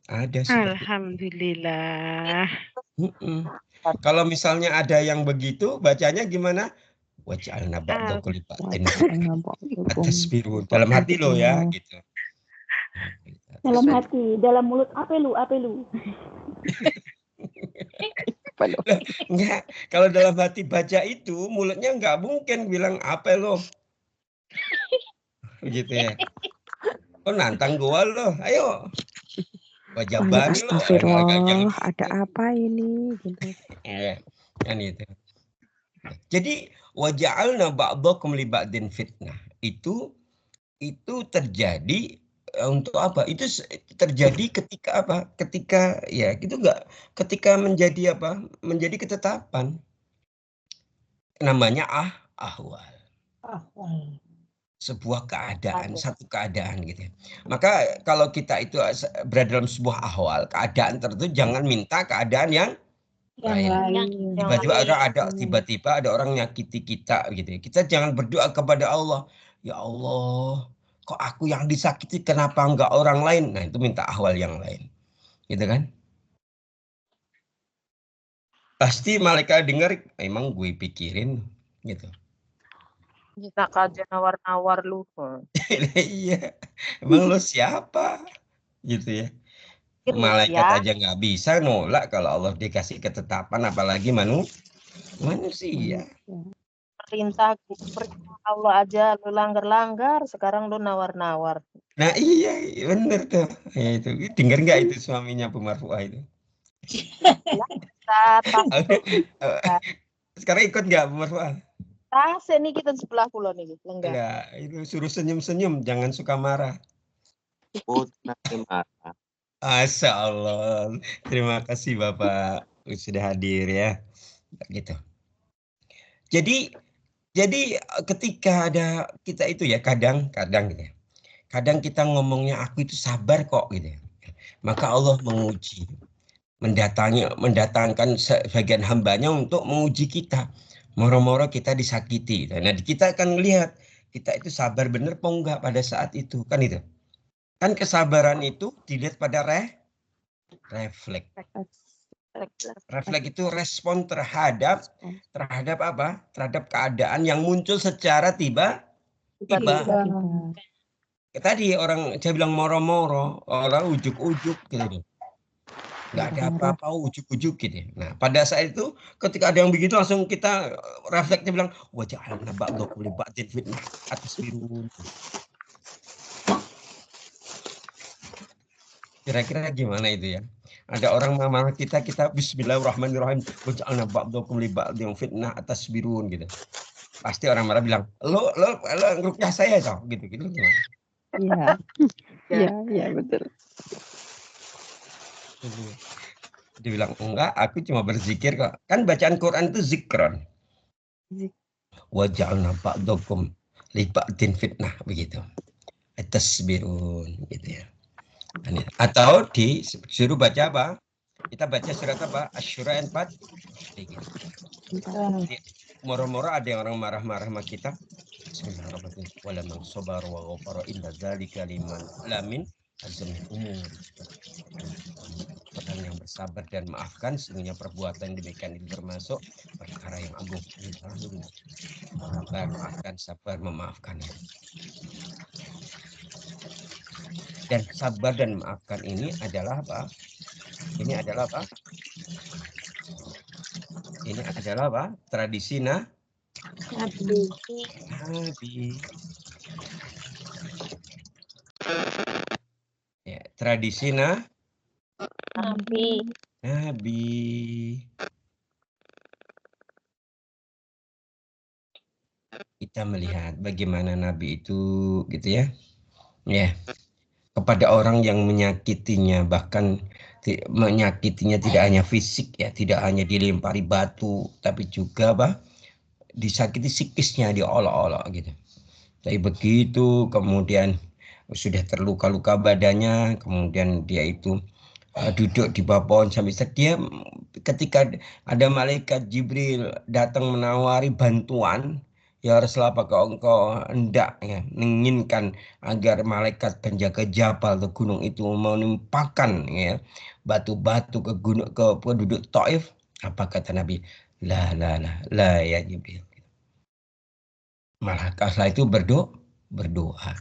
Ada seperti itu. Alhamdulillah. Kalau misalnya ada yang begitu, bacanya gimana? Waj'alna ba'dakum li ba'din atas biru. Dalam hati lo ya, gitu. Dalam hati, dalam mulut apa lu? Loh, enggak, kalau dalam hati baca itu, mulutnya enggak mungkin bilang apa lo. Begitu ya. Oh, nantang gua lo, ayo. Wajah bani lo. Astagfirullah, ada apa ini? Gitu. Kan itu. Jadi waja'alna ba'dakum li ba'din fitnah. Itu terjadi untuk apa? Itu terjadi ketika apa? Ketika ya itu enggak ketika menjadi apa? Menjadi ketetapan. Namanya ahwal. Sebuah keadaan, satu keadaan gitu. Maka kalau kita itu berada dalam sebuah ahwal, keadaan tertentu, jangan minta keadaan yang lain. Tiba-tiba ada orang nyakiti kita gitu. Kita jangan berdoa kepada Allah, ya Allah, kok aku yang disakiti, kenapa enggak orang lain? Nah, itu minta ahwal yang lain. Gitu kan? Pasti malaikat dengar, emang gue pikirin gitu. Kita kajian nawar-nawar lu. Iya, emang lo siapa? Gitu ya. Malaikat aja nggak bisa nolak kalau Allah dikasih ketetapan, apalagi manusia. Perintah Allah aja lu langgar-langgar, sekarang lu nawar-nawar. Nah iya, bener tuh. Ya, itu dengar nggak itu suaminya Bu Marfuah itu? Sekarang ikut nggak Bu Marfuah? Ini kita sebelah pulau nih, lenggah. Nah, itu suruh senyum-senyum, jangan suka marah. Oh, nanti marah. Masya Allah, terima kasih Bapak sudah hadir ya, gitu. Jadi ketika ada kita itu ya kadang gitu ya, kadang kita ngomongnya aku itu sabar kok gitu ya. Maka Allah menguji, mendatangkan sebagian hambanya untuk menguji kita. Moro-moro kita disakiti. Nah, kita akan melihat kita itu sabar bener apa enggak pada saat itu, kan itu. Kan kesabaran itu dilihat pada refleks. Refleks itu respon terhadap apa? Terhadap keadaan yang muncul secara tiba-tiba. Tadi orang saya bilang moro-moro, orang ujuk-ujuk gitu. Nggak ada apa-apa, ujuk-ujuk gitu. Nah, pada saat itu ketika ada yang begitu langsung kita refleksnya bilang, waja'alna ba'dakum li ba'din fitnah atas biru. Kira-kira gimana itu ya? Ada orang marah kita bismillahirrahmanirrahim, waja'alna ba'dakum li ba'din fitnah atas birun gitu. Pasti orang marah bilang, lo ngerukyah saya toh gitu gimana? Iya, betul. Dia bilang, enggak, aku cuma berzikir kok. Kan bacaan Quran itu zikron. Waja'alna ba'dakum li ba'din fitnah begitu. Atasbirun gitu ya. Atau disuruh baca apa? Kita baca surat apa? Asy-Syura 4. Gitu. Moro-moro ada yang orang marah-marah sama kita. Bismillahirrahmanirrahim. Wala man sabara wa ghafara illa dzalika liman lamin azmi umur. Orang yang bersabar dan maafkan, sesungguhnya perbuatan demikian itu termasuk perkara yang agung. Sabar memaafkan. Dan sabar dan maafkan ini adalah apa? Ini adalah apa? Tradisi Nabi. Ya, tradisi Nabi. Kita melihat bagaimana Nabi itu gitu ya. Ya. Kepada orang yang menyakitinya, bahkan menyakitinya tidak hanya fisik ya, tidak hanya dilempari batu, tapi juga disakiti psikisnya, diolok-olok gitu. Tapi begitu kemudian sudah terluka-luka badannya, kemudian dia itu duduk di bawah pohon sambil dia ketika ada malaikat Jibril datang menawari bantuan, Ya Rasulullah, apakah engkau hendak ya, menginginkan agar malaikat penjaga jabal atau gunung itu menimpakan ya batu-batu ke gunung ke penduduk Taif? Apa kata Nabi? La ya Jibril. Malah setelah itu berdoa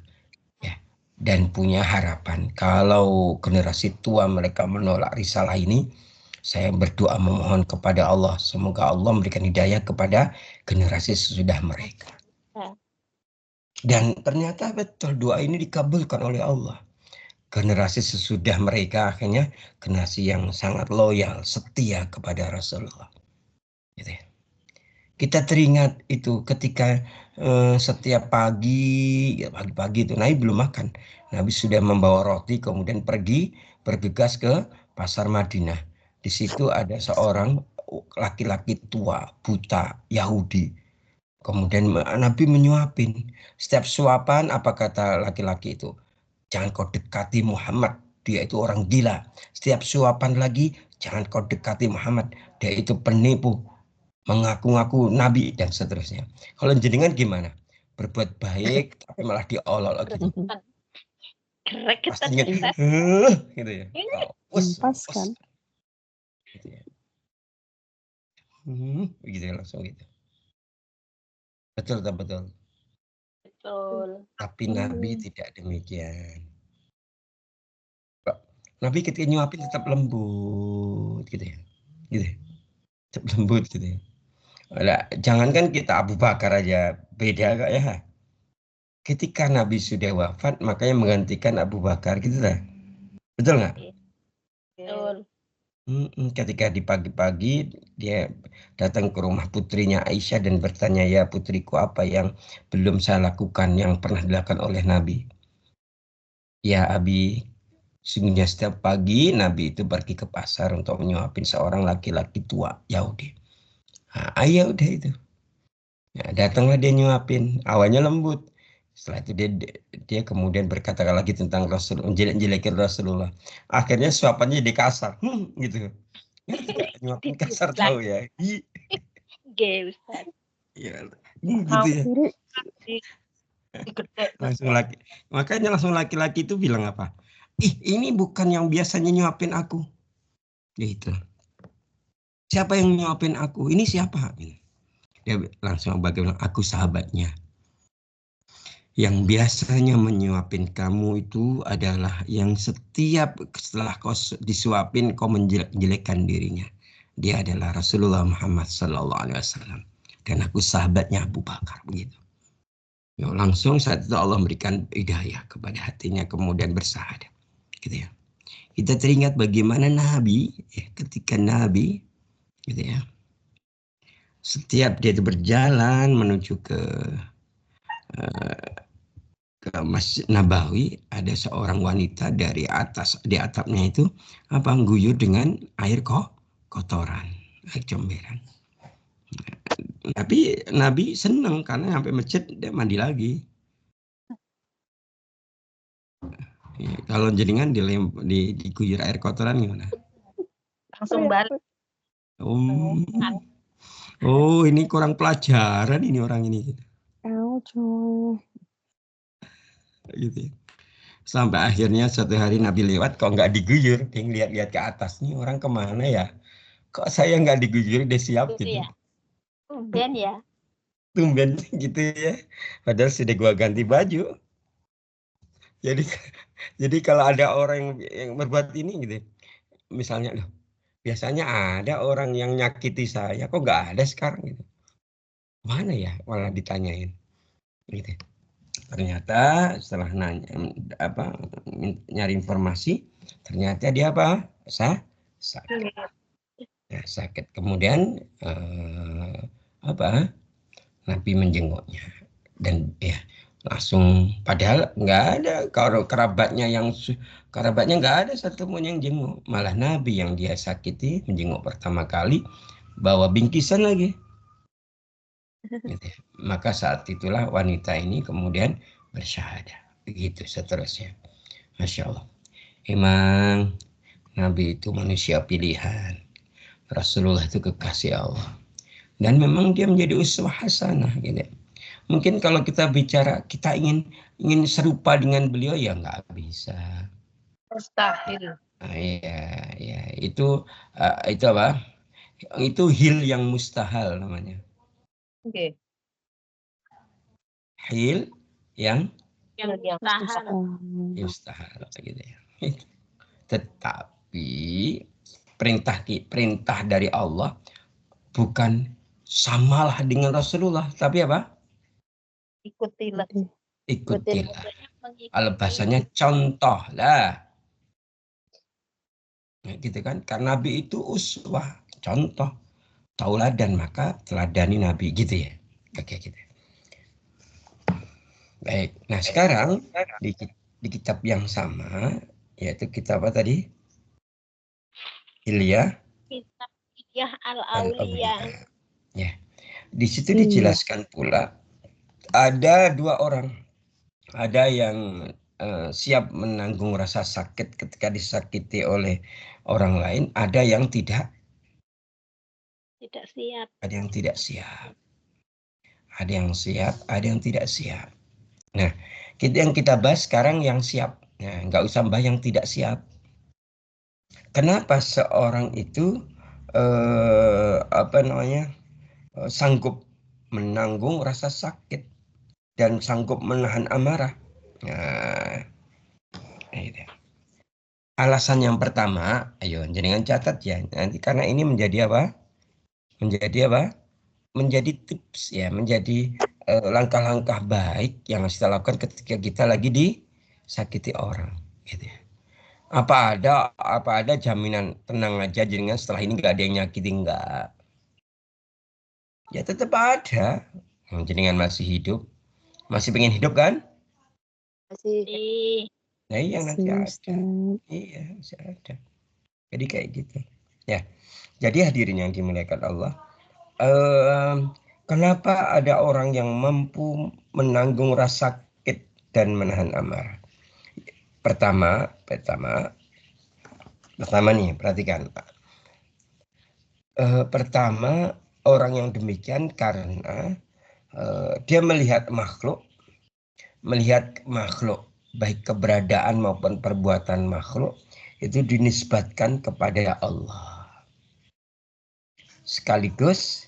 ya, dan punya harapan kalau generasi tua mereka menolak risalah ini. Saya berdoa memohon kepada Allah, semoga Allah memberikan hidayah kepada generasi sesudah mereka. Dan ternyata betul doa ini dikabulkan oleh Allah. Generasi sesudah mereka akhirnya generasi yang sangat loyal, setia kepada Rasulullah. Gitu ya. Kita teringat itu ketika setiap pagi itu Nabi belum makan. Nabi sudah membawa roti, kemudian pergi bergegas ke pasar Madinah. Di situ ada seorang laki-laki tua, buta, Yahudi. Kemudian Nabi menyuapin. Setiap suapan apa kata laki-laki itu? Jangan kau dekati Muhammad, dia itu orang gila. Setiap suapan lagi, jangan kau dekati Muhammad, dia itu penipu, mengaku-ngaku Nabi dan seterusnya. Kalau jenengan gimana? Berbuat baik tapi malah diolok gitu. Pastinya gitu ya. Pas kan? Gitu ya. Begitu ya, langsung gitu. Betul, tak betul. Betul. Tapi Nabi tidak demikian. Nabi ketika nyuapin tetap lembut gitu ya. Gitu ya. Tetap lembut gitu ya. Jangankan kita Abu Bakar aja beda kok ya. Ketika Nabi sudah wafat, makanya menggantikan Abu Bakar gitu lah. Betul nggak? Betul. Ketika di pagi-pagi dia datang ke rumah putrinya Aisyah dan bertanya, ya putriku, apa yang belum saya lakukan yang pernah dilakukan oleh Nabi? Ya Abi, sungguhnya setiap pagi Nabi itu pergi ke pasar untuk menyuapin seorang laki-laki tua Yahudi. Nah, ya udah itu. Ya, datanglah dia nyuapin, awalnya lembut. Setelah itu dia kemudian berkata lagi tentang Rasul, menjelek-jelekin Rasulullah. Akhirnya suapannya jadi kasar, gitu. Nyuapin kasar tahu ya. Oke, Ustaz. Ya, gitu ya. Langsung laki. Makanya langsung laki-laki itu bilang apa? Ih, ini bukan yang biasanya nyuapin aku. Gitu. Siapa yang nyuapin aku? Ini siapa? Dia langsung bagaimana? Aku sahabatnya. Yang biasanya menyuapin kamu itu adalah yang setiap setelah kau disuapin kau menjelekkan dirinya. Dia adalah Rasulullah Muhammad SAW. Dan aku sahabatnya Abu Bakar, begitu. Ya, langsung saat itu Allah memberikan hidayah kepada hatinya, kemudian bersahadat, gitu ya. Kita teringat bagaimana Nabi, ya, ketika Nabi, gitu ya, setiap dia berjalan menuju ke Masjid Nabawi, ada seorang wanita dari atas, di atapnya itu apa, guyur dengan air kotoran, air comberan. Tapi Nabi senang karena sampai masjid dia mandi lagi. Ya, kalau jenengan diguyur air kotoran gimana? Langsung balik. Oh, ini kurang pelajaran ini orang ini. Gitu ya. Sampai akhirnya suatu hari Nabi lewat kok nggak diguyur, dia lihat-lihat ke atas, nih orang kemana ya? Kok saya nggak diguyur, dia siap gitu. Ya. Tumben ya. Tumben gitu ya. Padahal sudah gua ganti baju. Jadi kalau ada orang yang berbuat ini gitu, misalnya loh, biasanya ada orang yang nyakiti saya, kok nggak ada sekarang gitu. Mana ya? Malah ditanyain. Gitu. Ternyata setelah nyari informasi, ternyata dia apa? Sakit. Ya, sakit. Kemudian Nabi menjenguknya dan ya langsung, padahal nggak ada kalau kerabatnya nggak ada satu pun yang jenguk, malah Nabi yang dia sakiti menjenguk pertama kali, bawa bingkisan lagi. Gitu. Maka saat itulah wanita ini kemudian bersyahadat, begitu seterusnya. Masya Allah. Emang Nabi itu manusia pilihan, Rasulullah itu kekasih Allah, dan memang dia menjadi uswah hasanah gitu. Mungkin kalau kita bicara kita ingin serupa dengan beliau ya nggak bisa. Mustahil. Nah, ya itu apa? Itu hil yang mustahil namanya. Oke. Hil yang Mustahil. mustahil gitu ya. Tetapi perintah dari Allah bukan samalah dengan Rasulullah, tapi apa? Ikutilah. Ikutilah. Mengikuti. Kalau bahasanya contoh lah. Nah, gitu kan? Karena Nabi itu uswah, contoh, tauladan, maka teladani Nabi gitu ya. Oke gitu. Baik. Nah, sekarang di kitab yang sama, yaitu kitab apa tadi? Hilyah Kitab Hilyah Al-Auliya. Ya. Di situ dijelaskan pula ada dua orang. Ada yang siap menanggung rasa sakit ketika disakiti oleh orang lain, ada yang tidak siap. Ada yang tidak siap. Ada yang siap, ada yang tidak siap. Nah, yang kita bahas sekarang yang siap. Nah, nggak usah bahas yang tidak siap. Kenapa seorang itu sanggup menanggung rasa sakit dan sanggup menahan amarah? Nah, itu. Alasan yang pertama, ayo jangan catat ya. Nanti karena ini menjadi apa? Menjadi tips ya, menjadi langkah-langkah baik yang harus kita lakukan ketika kita lagi disakiti orang. Gitu ya. Apa ada jaminan tenang aja dengan setelah ini nggak ada yang nyakiti, enggak? Ya tetap ada. Jenengan masih hidup, masih pengen hidup kan? Masih. Nah iya nanti ada. Iya masih ada. Jadi kayak gitu. Ya. Jadi hadirin yang dimuliakan Allah. Kenapa ada orang yang mampu menanggung rasa sakit dan menahan amarah? Pertama nih, perhatikan. Pertama, orang yang demikian karena dia melihat makhluk, baik keberadaan maupun perbuatan makhluk itu dinisbatkan kepada Allah. Sekaligus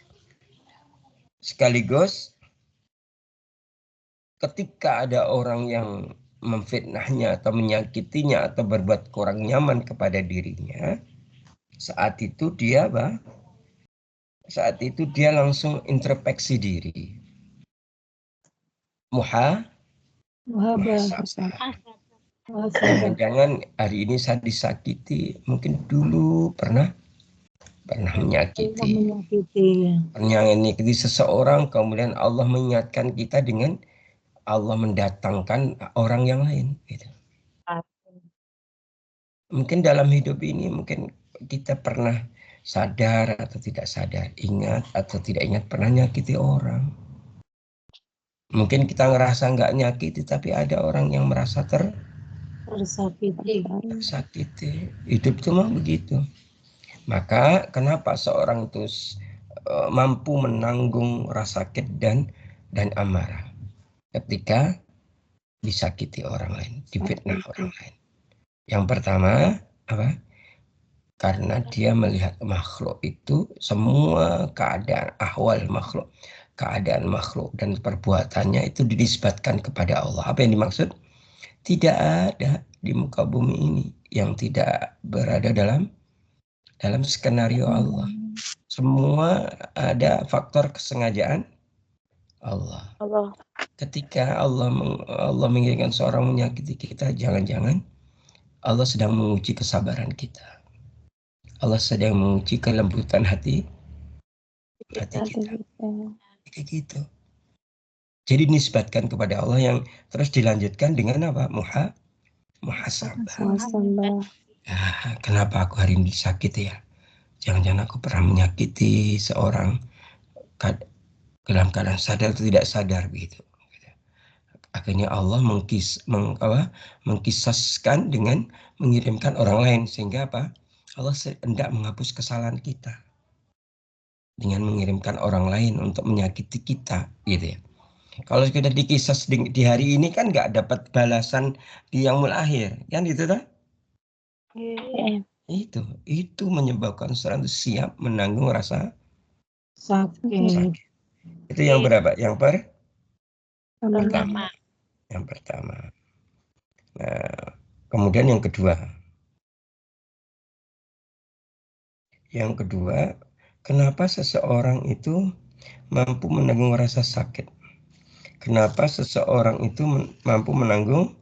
ketika ada orang yang memfitnahnya atau menyakitinya atau berbuat kurang nyaman kepada dirinya, saat itu dia langsung introspeksi diri. Jangan hari ini saya disakiti, mungkin dulu pernah menyakiti. Menyakiti seseorang, kemudian Allah mengingatkan kita dengan Allah mendatangkan orang yang lain. Gitu. Mungkin dalam hidup ini mungkin kita pernah sadar atau tidak sadar, ingat atau tidak ingat pernah nyakiti orang. Mungkin kita ngerasa nggak nyakiti, tapi ada orang yang merasa tersakiti. Hidup itu mah begitu. Maka kenapa seorang itu mampu menanggung rasa sakit dan amarah ketika disakiti orang lain, difitnah orang lain. Yang pertama apa? Karena dia melihat makhluk itu semua keadaan ahwal makhluk, keadaan makhluk dan perbuatannya itu dinisbatkan kepada Allah. Apa yang dimaksud? Tidak ada di muka bumi ini yang tidak berada dalam skenario Allah. Semua ada faktor kesengajaan Allah. Ketika Allah menginginkan seorang menyakiti kita, jangan-jangan Allah sedang menguji kesabaran kita. Allah sedang menguji kelembutan hati kita. Kayak gitu. Jadi nisbatkan kepada Allah yang terus dilanjutkan dengan apa? Muhasabah. Kenapa aku hari ini disakiti ya? Jangan-jangan aku pernah menyakiti seorang dalam keadaan sadar atau tidak sadar begitu. Akhirnya Allah mengkisaskan dengan mengirimkan orang lain sehingga apa? Allah hendak menghapus kesalahan kita dengan mengirimkan orang lain untuk menyakiti kita, gitu ya. Kalau sudah dikisas di hari ini kan nggak dapat balasan di yaumul akhir, kan itu toh? Itu menyebabkan seorang itu siap menanggung rasa Sakit. Itu yang berapa? Yang pertama. Pertama. Yang pertama. Nah, kemudian yang kedua. Yang kedua, kenapa seseorang itu mampu menanggung rasa sakit? Kenapa seseorang itu mampu menanggung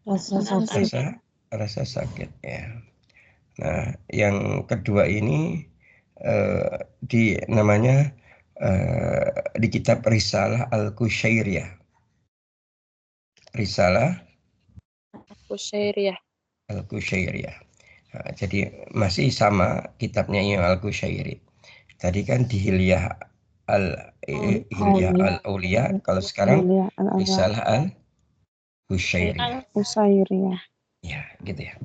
Rasa sakit. rasa sakit ya. Nah, yang kedua ini namanya di kitab Risalah Al-Qusyairiyah. Risalah Al-Qusyairiyah. Nah, jadi masih sama kitabnya yang Al-Qusyairi. Tadi kan di Hilyah Al-Auliya, kalau sekarang Risalah Al-Qusyairiyah. Ya, gitu ya.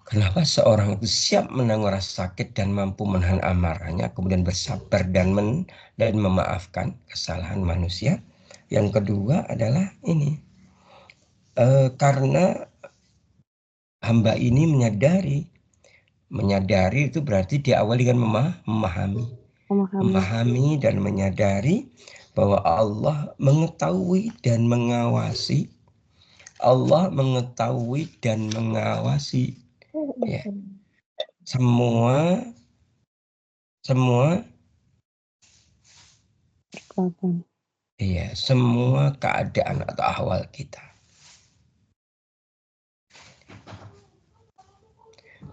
Kenapa seorang itu siap menanggung rasa sakit dan mampu menahan amarahnya, kemudian bersabar dan memaafkan kesalahan manusia? Yang kedua adalah ini, karena hamba ini menyadari itu berarti diawali dengan memahami dan menyadari bahwa Allah mengetahui dan mengawasi. Allah mengetahui dan mengawasi ya, semua keadaan atau ahwal kita.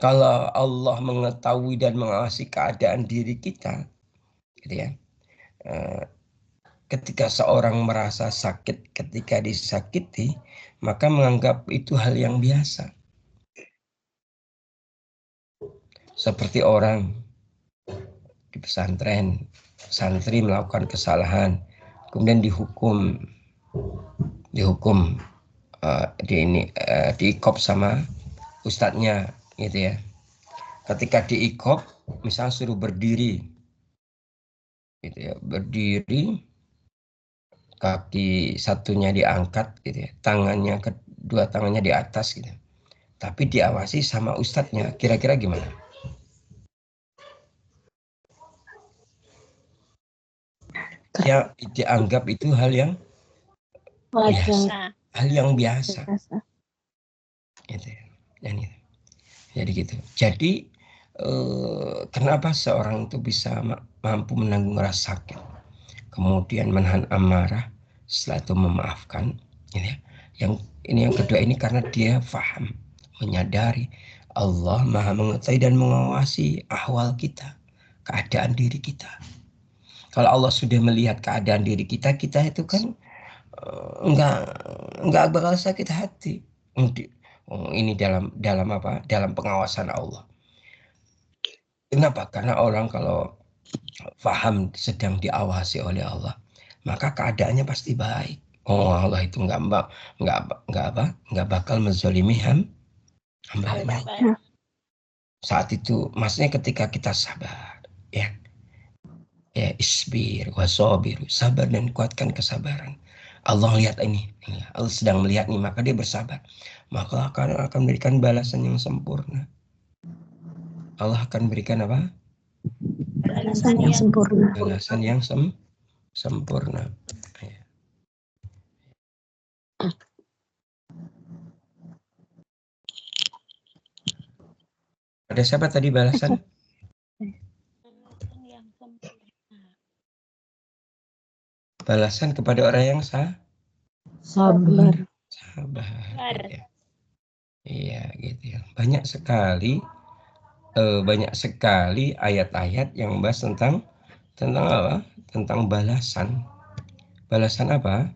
Kalau Allah mengetahui dan mengawasi keadaan diri kita, gitu ya. Ketika seorang merasa sakit, ketika disakiti, maka menganggap itu hal yang biasa. Seperti orang di pesantren, santri melakukan kesalahan, kemudian dihukum diikop sama ustadznya, gitu ya. Ketika diikop, misal suruh berdiri, gitu ya, berdiri, kaki satunya diangkat, gitu ya, kedua tangannya di atas, gitu. Tapi diawasi sama ustadznya, kira-kira gimana? Ya, dianggap itu hal yang biasa, gitu ya. Jadi gitu. Jadi kenapa seorang itu bisa mampu menanggung rasa sakit, kemudian menahan amarah, setelah itu memaafkan, gitu ya. Yang kedua ini karena dia paham, menyadari Allah Maha mengetahui dan mengawasi ahwal kita, keadaan diri kita. Kalau Allah sudah melihat keadaan diri kita, kita itu kan enggak bakal sakit hati. Ini dalam apa? Dalam pengawasan Allah. Kenapa? Karena orang kalau paham sedang diawasi oleh Allah, maka keadaannya pasti baik. Allah itu enggak bakal menzalimi hambanya. Saat itu, maksudnya ketika kita sabar, ya isbir wasobir, sabar dan kuatkan kesabaran. Allah lihat ini, Allah sedang melihat ini, maka dia bersabar, maka akan berikan balasan yang sempurna. Allah akan berikan apa? Balasan yang sempurna. Balasan yang sempurna. Ya. Ada siapa tadi balasan? Balasan kepada orang yang sabar. Ya. Iya, gitu ya. Banyak sekali ayat-ayat yang membahas tentang apa? Tentang balasan. Balasan apa?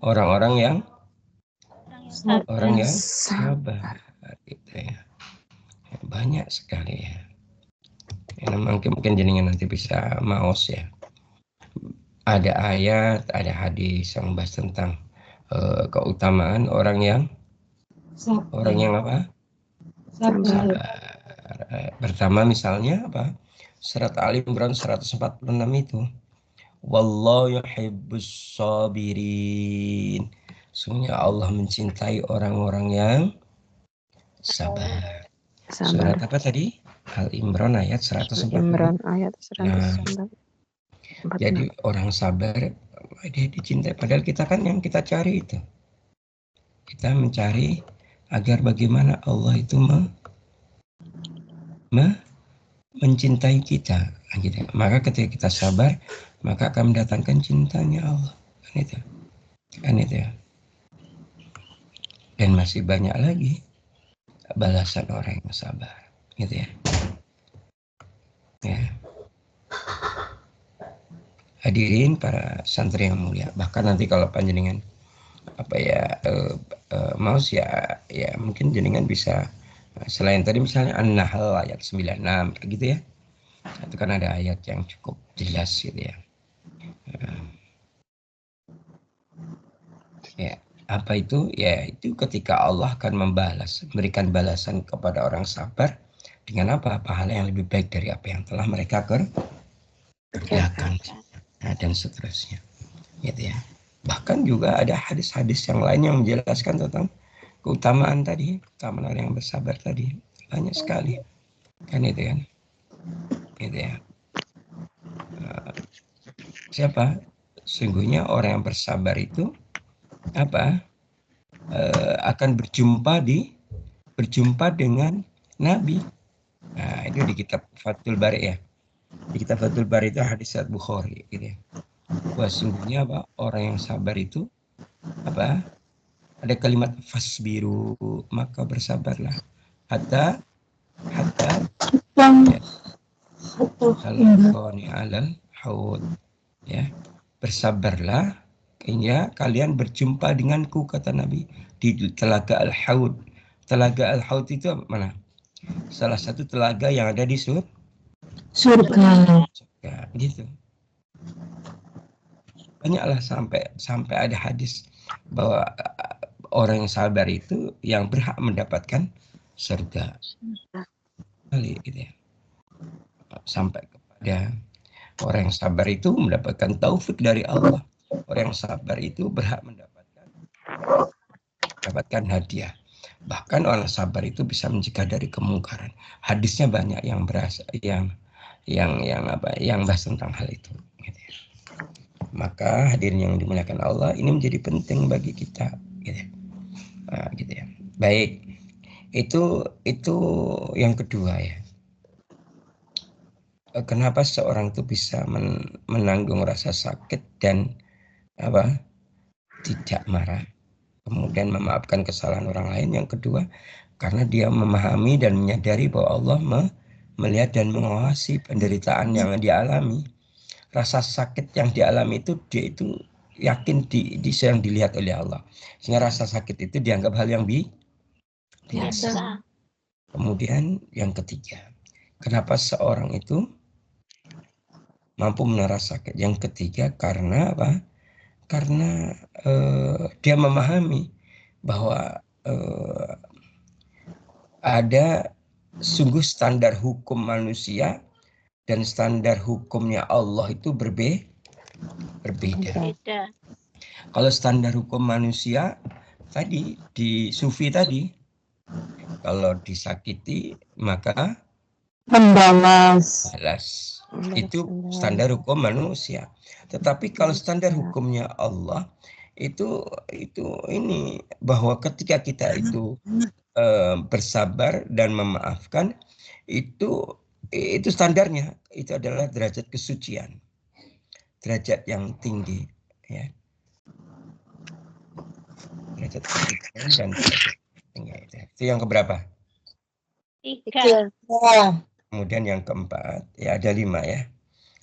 Orang-orang yang sabar, gitu ya. Banyak sekali ya. Mungkin jenengan nanti bisa maos ya. Ada ayat, ada hadis yang membahas tentang keutamaan orang yang apa? Sabar. Pertama misalnya apa? Surat Ali Imran 146 itu. Wallahu yuhibbus sabirin. Sungguh Allah mencintai orang-orang yang sabar. Sabar. Surat apa tadi? Al-Imran ayat 140. Imran ayat Nah, 146. jadi orang sabar dia dicintai. Padahal kita kan yang kita cari itu. Kita mencari agar bagaimana Allah itu mencintai kita. Gitu. Maka ketika kita sabar, maka akan mendatangkan cintanya Allah. Kan itu ya. Dan masih banyak lagi balasan orang yang sabar. Gitu ya. Ya. Hadirin para santri yang mulia, bahkan nanti kalau panjenengan mau ya mungkin jenengan bisa selain tadi misalnya An-Nahl ayat 96 gitu ya. Itu kan ada ayat yang cukup jelas gitu ya. Ya, apa itu? Ya, itu ketika Allah akan memberikan balasan kepada orang sabar dengan apa? Pahala yang lebih baik dari apa yang telah mereka kerjakan. Nah, dan seterusnya. Gitu ya. Bahkan juga ada hadis-hadis yang lain yang menjelaskan tentang keutamaan tadi, keutamaan orang yang bersabar tadi. Banyak sekali. Kan itu kan. Gitu ya. Siapa? Sungguhnya orang yang bersabar itu akan berjumpa dengan Nabi. Nah, itu di kitab Fathul Bari ya. Di kitab Fathul Bari itu hadis Bukhari gitu ya. Sungguhnya orang yang sabar itu ada kalimat fasbiru, maka bersabarlah hatta talqani alal haud, ya, bersabarlah hingga kalian berjumpa denganku, kata Nabi, di telaga al-haud. Telaga al-haud itu mana? Salah satu telaga yang ada di surga. Gitu. Banyaklah sampai ada hadis bahwa orang yang sabar itu yang berhak mendapatkan surga. Kali gitu ya. Sampai kepada orang yang sabar itu mendapatkan taufik dari Allah. Orang yang sabar itu berhak mendapatkan hadiah. Bahkan orang sabar itu bisa mencegah dari kemungkaran. Hadisnya banyak yang bahas tentang hal itu. Gitu ya. Maka hadirin yang dimuliakan Allah, ini menjadi penting bagi kita, gitu. Nah, gitu ya. Baik, itu yang kedua ya. Kenapa seorang itu bisa menanggung rasa sakit dan tidak marah, kemudian memaafkan kesalahan orang lain? Yang kedua, karena dia memahami dan menyadari bahwa Allah melihat dan mengawasi penderitaan yang dia alami. Rasa sakit yang dialami itu dia itu yakin yang dilihat oleh Allah, sehingga rasa sakit itu dianggap hal yang biasa. Kemudian yang ketiga, kenapa seorang itu mampu menahan sakit? Yang ketiga karena apa? Karena dia memahami bahwa ada sungguh standar hukum manusia dan standar hukumnya Allah itu berbeda. Kalau standar hukum manusia tadi di sufi tadi, kalau disakiti maka membalas. Itu standar hukum manusia. Tetapi kalau standar hukumnya Allah itu ini bahwa ketika kita itu bersabar dan memaafkan, itu standarnya itu adalah derajat kesucian, derajat yang tinggi, ya. Derajat kesucian dan derajat tinggi. Itu yang keberapa? 3. Kemudian yang keempat, ya ada 5 ya.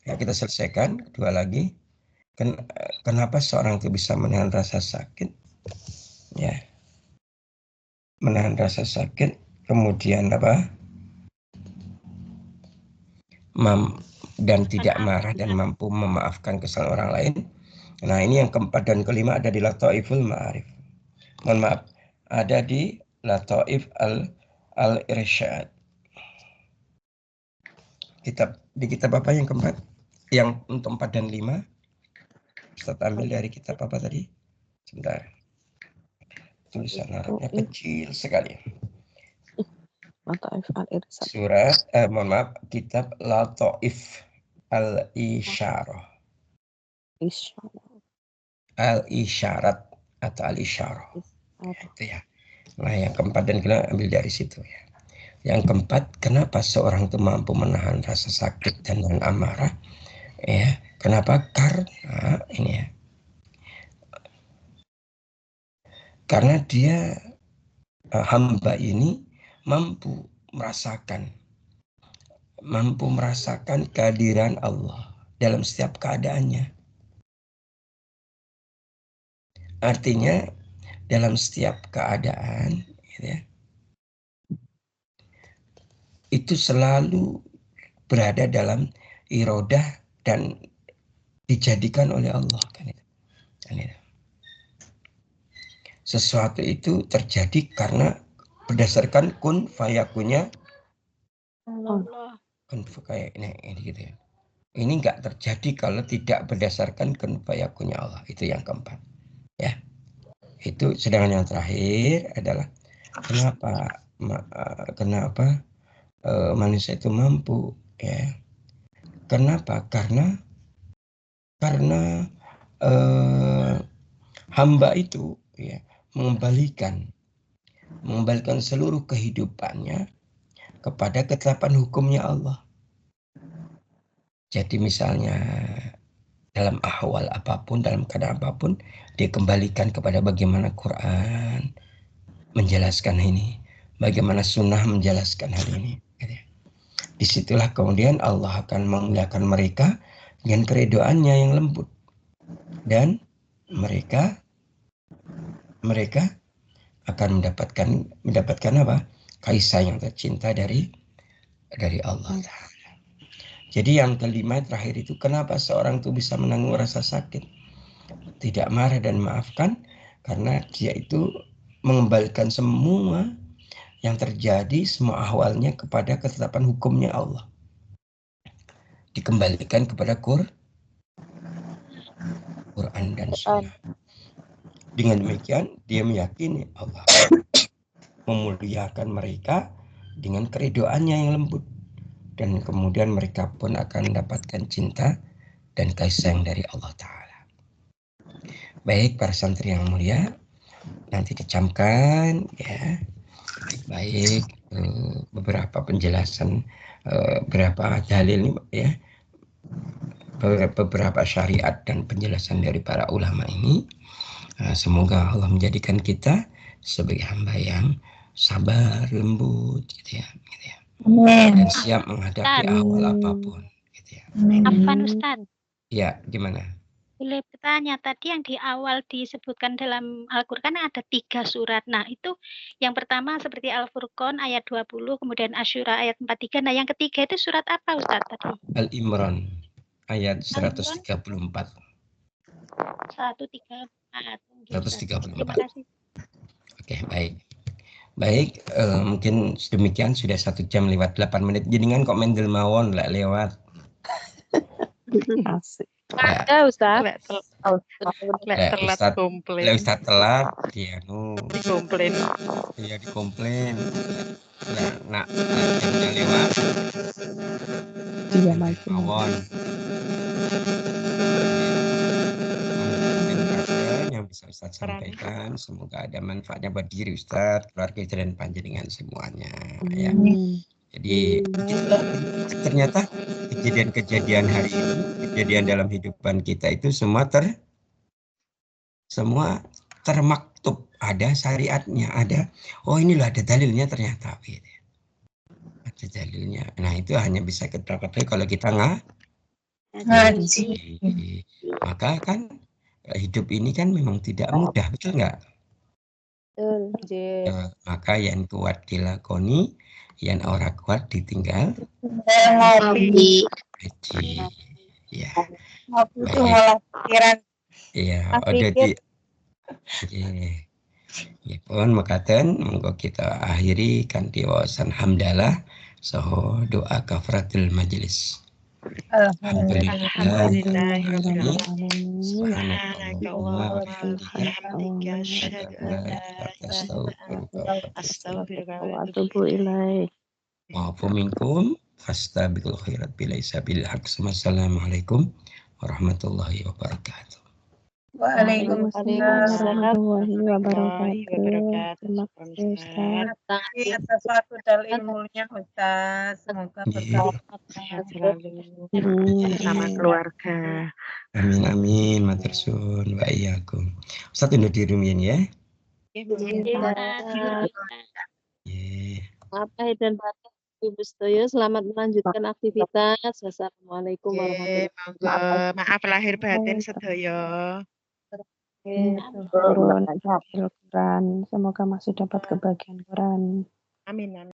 Ya kita selesaikan, 2 lagi. Kenapa seorang itu bisa menahan rasa sakit? Ya, menahan rasa sakit, kemudian dan tidak marah dan mampu memaafkan kesalahan orang lain. Nah, ini yang keempat dan kelima ada di Lataiful Ma'arif. Mohon maaf, ada di Lataif al-Irsyad. Di kitab apa yang keempat? Yang untuk 4 dan 5? Ustaz ambil dari kitab apa tadi? Sebentar. Tulisan Arabnya kecil sekali. Lataif al-Irsal. Surat, mohon maaf, kitab Lataif al-Isyarah. Al-Isyarat atau al-Isyarah. Itu ya. Nah, yang keempat dan kelima ambil dari situ ya. Yang keempat, kenapa seorang itu mampu menahan rasa sakit dan amarah? Ya, kenapa? Karena ini ya. Karena dia hamba ini mampu merasakan kehadiran Allah dalam setiap keadaannya. Artinya dalam setiap keadaan gitu ya, itu selalu berada dalam irodah dan dijadikan oleh Allah kan itu. Sesuatu itu terjadi karena berdasarkan kun fayakunnya Allah. kun kayak ini gitu ya. Ini enggak terjadi kalau tidak berdasarkan kun fayakunnya Allah. Itu yang keempat. Ya. Itu sedangkan yang terakhir adalah kenapa manusia itu mampu ya. Kenapa? Karena hamba itu ya mengembalikan seluruh kehidupannya kepada ketetapan hukumnya Allah. Jadi misalnya dalam ahwal apapun, dalam keadaan apapun, dia kembalikan kepada bagaimana Quran menjelaskan ini, bagaimana sunnah menjelaskan hal ini. Disitulah kemudian Allah akan memuliakan mereka dengan keredoannya yang lembut. Dan mereka akan mendapatkan apa? Kasih sayang tercinta dari Allah Ta'ala. Jadi yang kelima terakhir itu, kenapa seorang itu bisa menanggung rasa sakit, tidak marah dan maafkan? Karena dia itu mengembalikan semua yang terjadi, semua ahwalnya kepada ketetapan hukumnya Allah. Dikembalikan kepada Quran dan Sunnah. Dengan demikian dia meyakini Allah memuliakan mereka dengan keridhoannya yang lembut, dan kemudian mereka pun akan mendapatkan cinta dan kasih sayang dari Allah Ta'ala. Baik para santri yang mulia, nanti dicamkan ya baik beberapa penjelasan beberapa dalil ya, beberapa syariat dan penjelasan dari para ulama ini. Semoga Allah menjadikan kita sebagai hamba yang sabar, lembut gitu ya. Dan siap menghadapi ahwal apapun gitu ya. Afwan Ustaz, Ya, gimana? boleh bertanya, tadi yang di awal disebutkan dalam Al-Quran ada 3 surat. Nah, itu yang pertama seperti Al-Furqan ayat 20, kemudian Asyura ayat 43. Nah, yang ketiga itu surat apa Ustaz tadi? Al-Imran ayat 134. 134. Terima kasih. Oke, baik. Mungkin demikian, sudah 1 jam lewat 8 menit. Jenengan kok mendel mawon lah lewat. Asik. Ada Ustaz. Telat komplain. Ustaz telat, dia Dikomplain. Iya dikomplain. Nah, jamnya lewat. Iya, Mas. Mawon. Yang bisa Ustaz sampaikan, semoga ada manfaatnya buat diri Ustaz, keluarga dan panjenengan semuanya ya. Jadi itulah, ternyata kejadian-kejadian hari ini, kejadian dalam kehidupan kita itu semua termaktub, ada syariatnya, ada inilah ada dalilnya ternyata gitu. Ada dalilnya. Nah, itu hanya bisa kita pakai kalau kita ngaji. Maka kan hidup ini kan memang tidak mudah, betul nggak? Maka yang kuat dilakoni, yang ora kuat ditinggal ngaji. Ya. Iya, ada di ya pun makaten monggo kita akhiri kanthi wawasan hamdalah saha doa kafaratul majelis. Alhamdulillah. Alhamdulillahirrahmanirrahim. Subhanaka Allahumma wa Subhanakallahumma bihamdika asyhadu an la ilaha illa anta astaghfiruka wa atubu ilaik. Wa'afu minkum fastabiqul khairat bilaisa bil haq. Assalamualaikum warahmatullahi wabarakatuh. Waalaikumsalam. Warahmatullahi Warahmatullahi wabarakatuh. wabarakatuh. Terima kasih Ustaz. Atas waktu dan ilmunya Ustaz. Semoga berkah. Sehat selalu Amin. bersama keluarga. Amin amin matur suwun wa iyyakum. Ustaz undur diri rumiyin ya. Apa dan batin Ibu Stoyo, selamat melanjutkan aktivitas. Wassalamualaikum warahmatullahi wabarakatuh. Maaf lahir batin sedaya. Turun Quran. Semoga masih dapat kebahagiaan Quran. Amin.